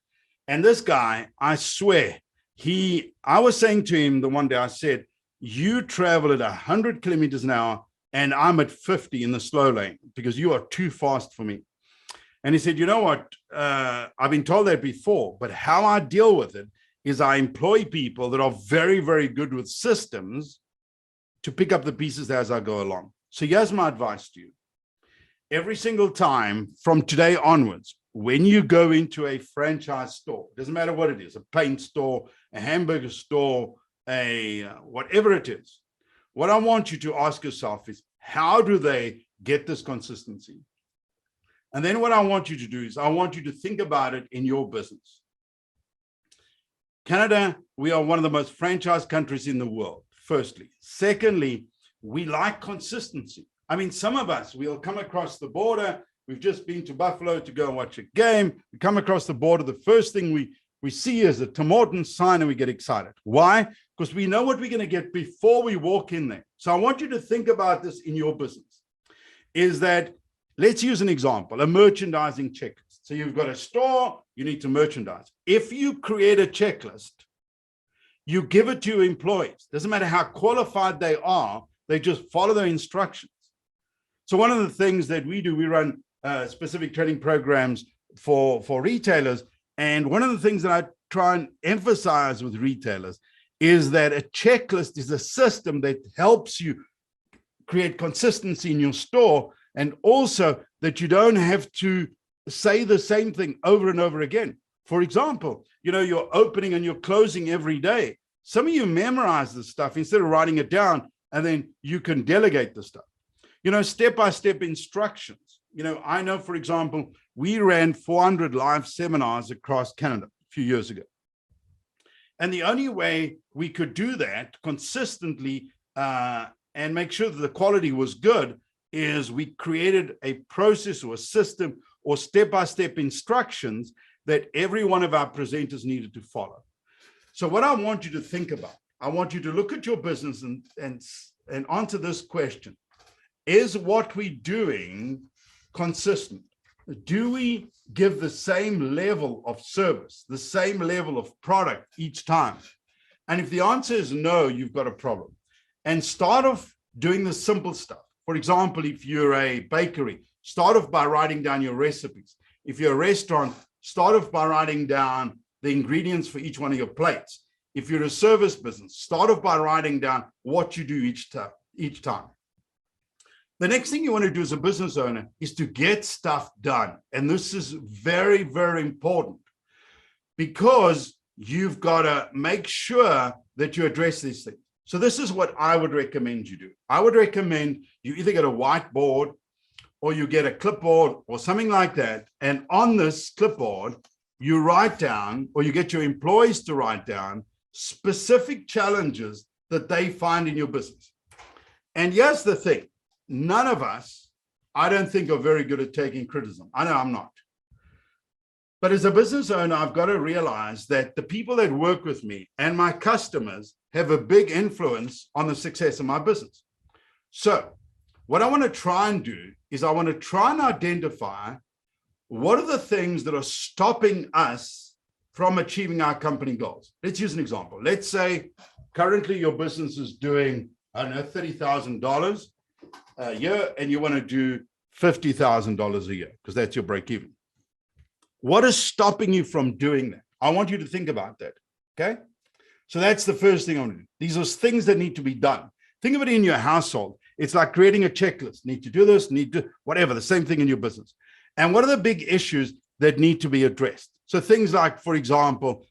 And this guy, I swear, I was saying to him the one day, I said, you travel at 100 kilometers an hour and I'm at 50 in the slow lane because you are too fast for me. And he said, you know what? I've been told that before, but how I deal with it is I employ people that are very, very good with systems to pick up the pieces as I go along. So here's my advice to you. Every single time from today onwards, when you go into a franchise store, doesn't matter what it is, a paint store, a hamburger store, whatever it is, what I want you to ask yourself is, how do they get this consistency? And then what I want you to do is I want you to think about it in your business. Canada, we are one of the most franchised countries in the world, firstly. Secondly, we like consistency. I mean, some of us, we'll come across the border. We've just been to Buffalo to go and watch a game. We come across the border. The first thing we see is a Tim Hortons sign and we get excited. Why? Because we know what we're going to get before we walk in there. So I want you to think about this in your business. Is that, let's use an example, a merchandising checklist. So you've got a store, you need to merchandise. If you create a checklist, you give it to your employees. Doesn't matter how qualified they are, they just follow the instructions. So one of the things that we do, we run specific training programs for retailers. And one of the things that I try and emphasize with retailers is that a checklist is a system that helps you create consistency in your store, and also that you don't have to say the same thing over and over again. For example, you're opening and you're closing every day. Some of you memorize this stuff instead of writing it down, and then you can delegate the stuff. Step-by-step instructions. I know, for example, we ran 400 live seminars across Canada a few years ago. And the only way we could do that consistently and make sure that the quality was good is we created a process or a system or step-by-step instructions that every one of our presenters needed to follow. So what I want you to think about, I want you to look at your business and answer this question. Is what we're doing consistent? Do we give the same level of service, the same level of product each time? And if the answer is no, you've got a problem. And start off doing the simple stuff. For example, if you're a bakery, start off by writing down your recipes. If you're a restaurant, start off by writing down the ingredients for each one of your plates. If you're a service business, start off by writing down what you do each time. The next thing you want to do as a business owner is to get stuff done. And this is very, very important because you've got to make sure that you address these things. So this is what I would recommend you do. I would recommend you either get a whiteboard or you get a clipboard or something like that. And on this clipboard, you write down, or you get your employees to write down specific challenges that they find in your business. And here's the thing. None of us, I don't think, are very good at taking criticism. I know I'm not. But as a business owner, I've got to realize that the people that work with me and my customers have a big influence on the success of my business. So what I want to try and do is I want to try and identify what are the things that are stopping us from achieving our company goals. Let's use an example. Let's say currently your business is doing, I don't know, $30,000 a year, and you want to do $50,000 a year because that's your break even. What is stopping you from doing that? I want you to think about that. Okay. So that's the first thing I want to do. These are things that need to be done. Think of it in your household. It's like creating a checklist. Need to do this, need to whatever, the same thing in your business. And what are the big issues that need to be addressed? So things like, for example,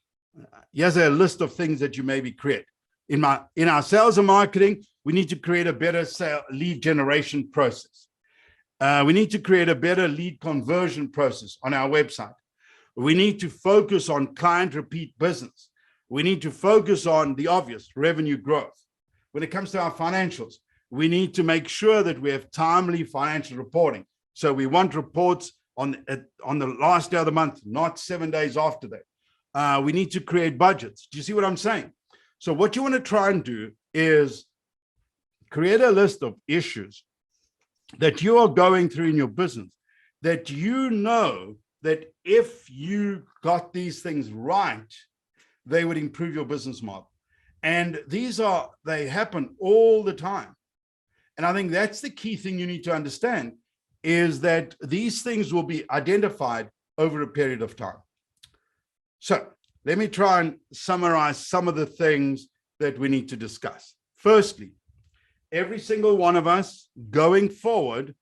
here's a list of things that you maybe create. In our sales and marketing, we need to create a better lead generation process. We need to create a better lead conversion process on our website. We need to focus on client repeat business. We need to focus on the obvious, revenue growth. When it comes to our financials, we need to make sure that we have timely financial reporting. So we want reports on the last day of the month, not 7 days after that. We need to create budgets. Do you see what I'm saying? So what you want to try and do is create a list of issues that you are going through in your business that you know that if you got these things right, they would improve your business model. And they happen all the time. And I think that's the key thing you need to understand, is that these things will be identified over a period of time. So let me try and summarize some of the things that we need to discuss. Firstly, every single one of us going forward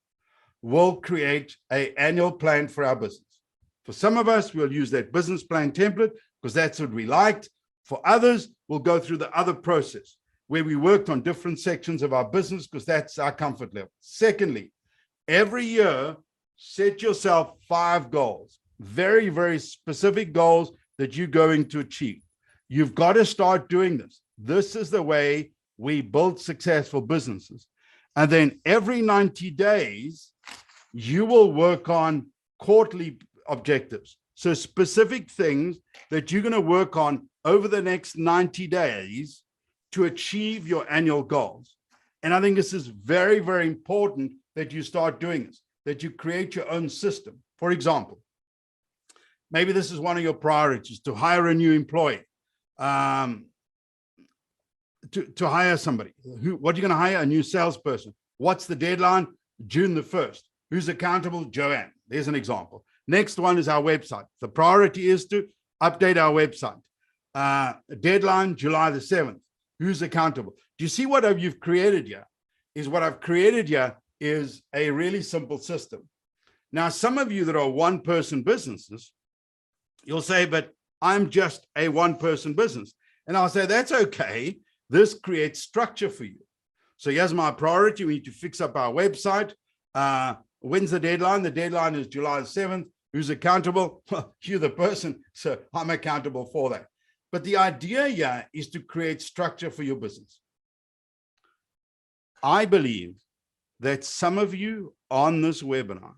will create an annual plan for our business. For some of us, we'll use that business plan template because that's what we liked. For others, we'll go through the other process where we worked on different sections of our business because that's our comfort level. Secondly, every year, set yourself 5 goals, very, very specific goals that you're going to achieve. You've got to start doing this. This is the way we build successful businesses. And then every 90 days, you will work on quarterly objectives. So specific things that you're going to work on over the next 90 days to achieve your annual goals. And I think this is very, very important that you start doing this, that you create your own system. For example, maybe this is one of your priorities, to hire a new employee, to hire somebody. What are you going to hire? A new salesperson. What's the deadline? June the 1st. Who's accountable? Joanne. There's an example. Next one is our website. The priority is to update our website. Deadline, July the 7th. Who's accountable? Do you see what you've created here? What I've created here is a really simple system. Now, some of you that are one-person businesses, you'll say, but I'm just a one-person business. And I'll say, that's okay. This creates structure for you. So here's my priority. We need to fix up our website. When's the deadline? The deadline is July the 7th. Who's accountable? Well, you're the person. So I'm accountable for that. But the idea here is to create structure for your business. I believe that some of you on this webinar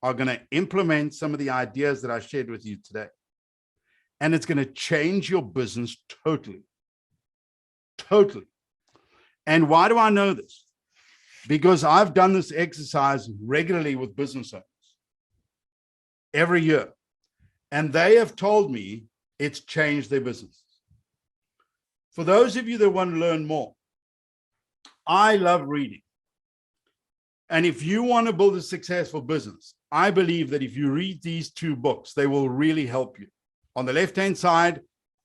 are going to implement some of the ideas that I shared with you today. And it's going to change your business totally. Totally. And why do I know this? Because I've done this exercise regularly with business owners. every year. And they have told me it's changed their business. For those of you that want to learn more, I love reading. And if you want to build a successful business, I believe that if you read these two books, they will really help you. On the left-hand side,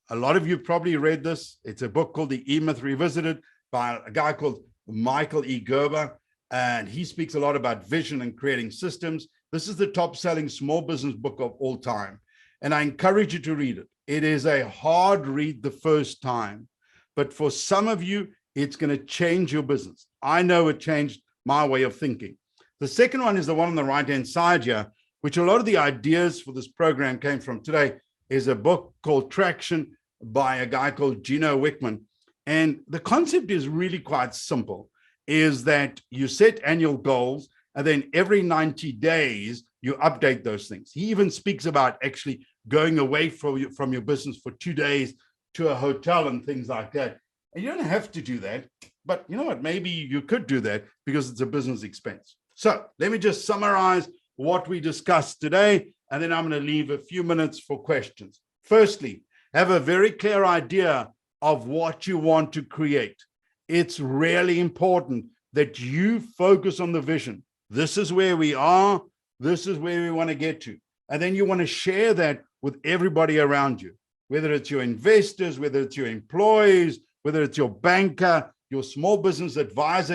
a lot of you probably read this. It's a book called The E-Myth Revisited by a guy called Michael E. Gerber. And he speaks a lot about vision and creating systems. This is the top-selling small business book of all time. And I encourage you to read it. It is a hard read the first time, but for some of you, it's going to change your business. I know it changed my way of thinking. The second one is the one on the right-hand side here, which a lot of the ideas for this program came from today, is a book called Traction by a guy called Gino Wickman. And the concept is really quite simple, is that you set annual goals, and then every 90 days, you update those things. He even speaks about actually going away from your business for 2 days to a hotel and things like that. And you don't have to do that, but you know what? Maybe you could do that because it's a business expense. So let me just summarize what we discussed today, and then I'm going to leave a few minutes for questions. Firstly, have a very clear idea of what you want to create. It's really important that you focus on the vision. This is where we are. This is where we want to get to. And then you want to share that with everybody around you, whether it's your investors, whether it's your employees, whether it's your banker, your small business advisor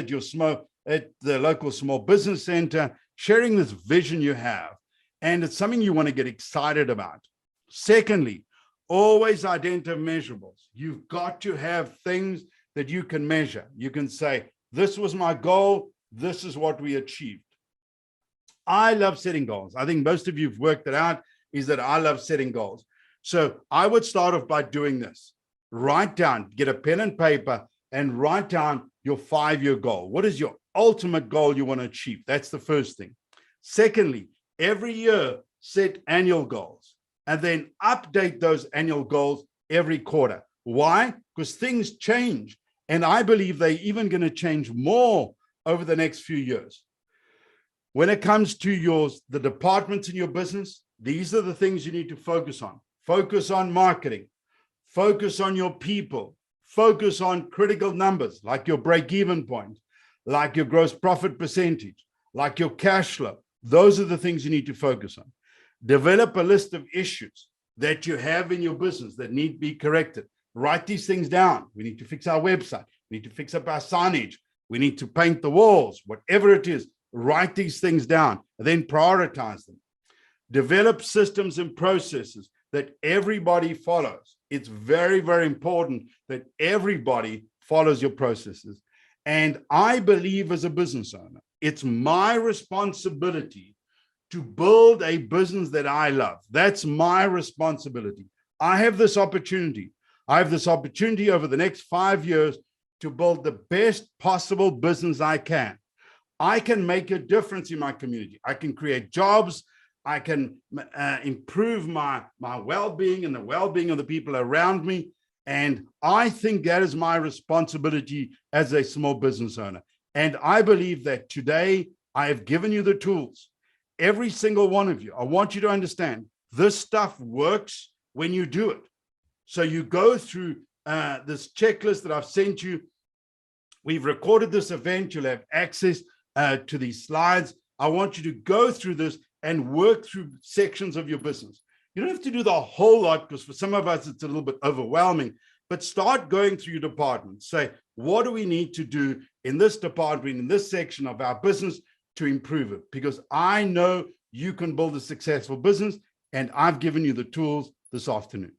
at the local small business center, sharing this vision you have. And it's something you want to get excited about. Secondly, always identify measurables. You've got to have things that you can measure. You can say, this was my goal. This is what we achieved. I love setting goals. I think most of you have worked it out, is that I love setting goals. So I would start off by doing this. Write down, get a pen and paper and write down your 5-year goal. What is your ultimate goal you want to achieve? That's the first thing. Secondly, every year, set annual goals and then update those annual goals every quarter. Why? Because things change. And I believe they're even going to change more over the next few years. When it comes to the departments in your business, these are the things you need to focus on. Focus on marketing. Focus on your people. Focus on critical numbers like your break-even point, like your gross profit percentage, like your cash flow. Those are the things you need to focus on. Develop a list of issues that you have in your business that need to be corrected. Write these things down. We need to fix our website. We need to fix up our signage. We need to paint the walls, whatever it is. Write these things down and then prioritize them. Develop systems and processes that everybody follows. It's very, very important that everybody follows your processes. And I believe as a business owner, it's my responsibility to build a business that I love. That's my responsibility. I have this opportunity. I have this opportunity over the next 5 years to build the best possible business I can. I can make a difference in my community. I can create jobs. I can improve my well-being and the well-being of the people around me. And I think that is my responsibility as a small business owner. And I believe that today I have given you the tools. Every single one of you, I want you to understand this stuff works when you do it. So you go through this checklist that I've sent you. We've recorded this event. You'll have access to these slides. I want you to go through this and work through sections of your business. You don't have to do the whole lot because for some of us, it's a little bit overwhelming, but start going through your department. Say, what do we need to do in this department, in this section of our business to improve it? Because I know you can build a successful business and I've given you the tools this afternoon.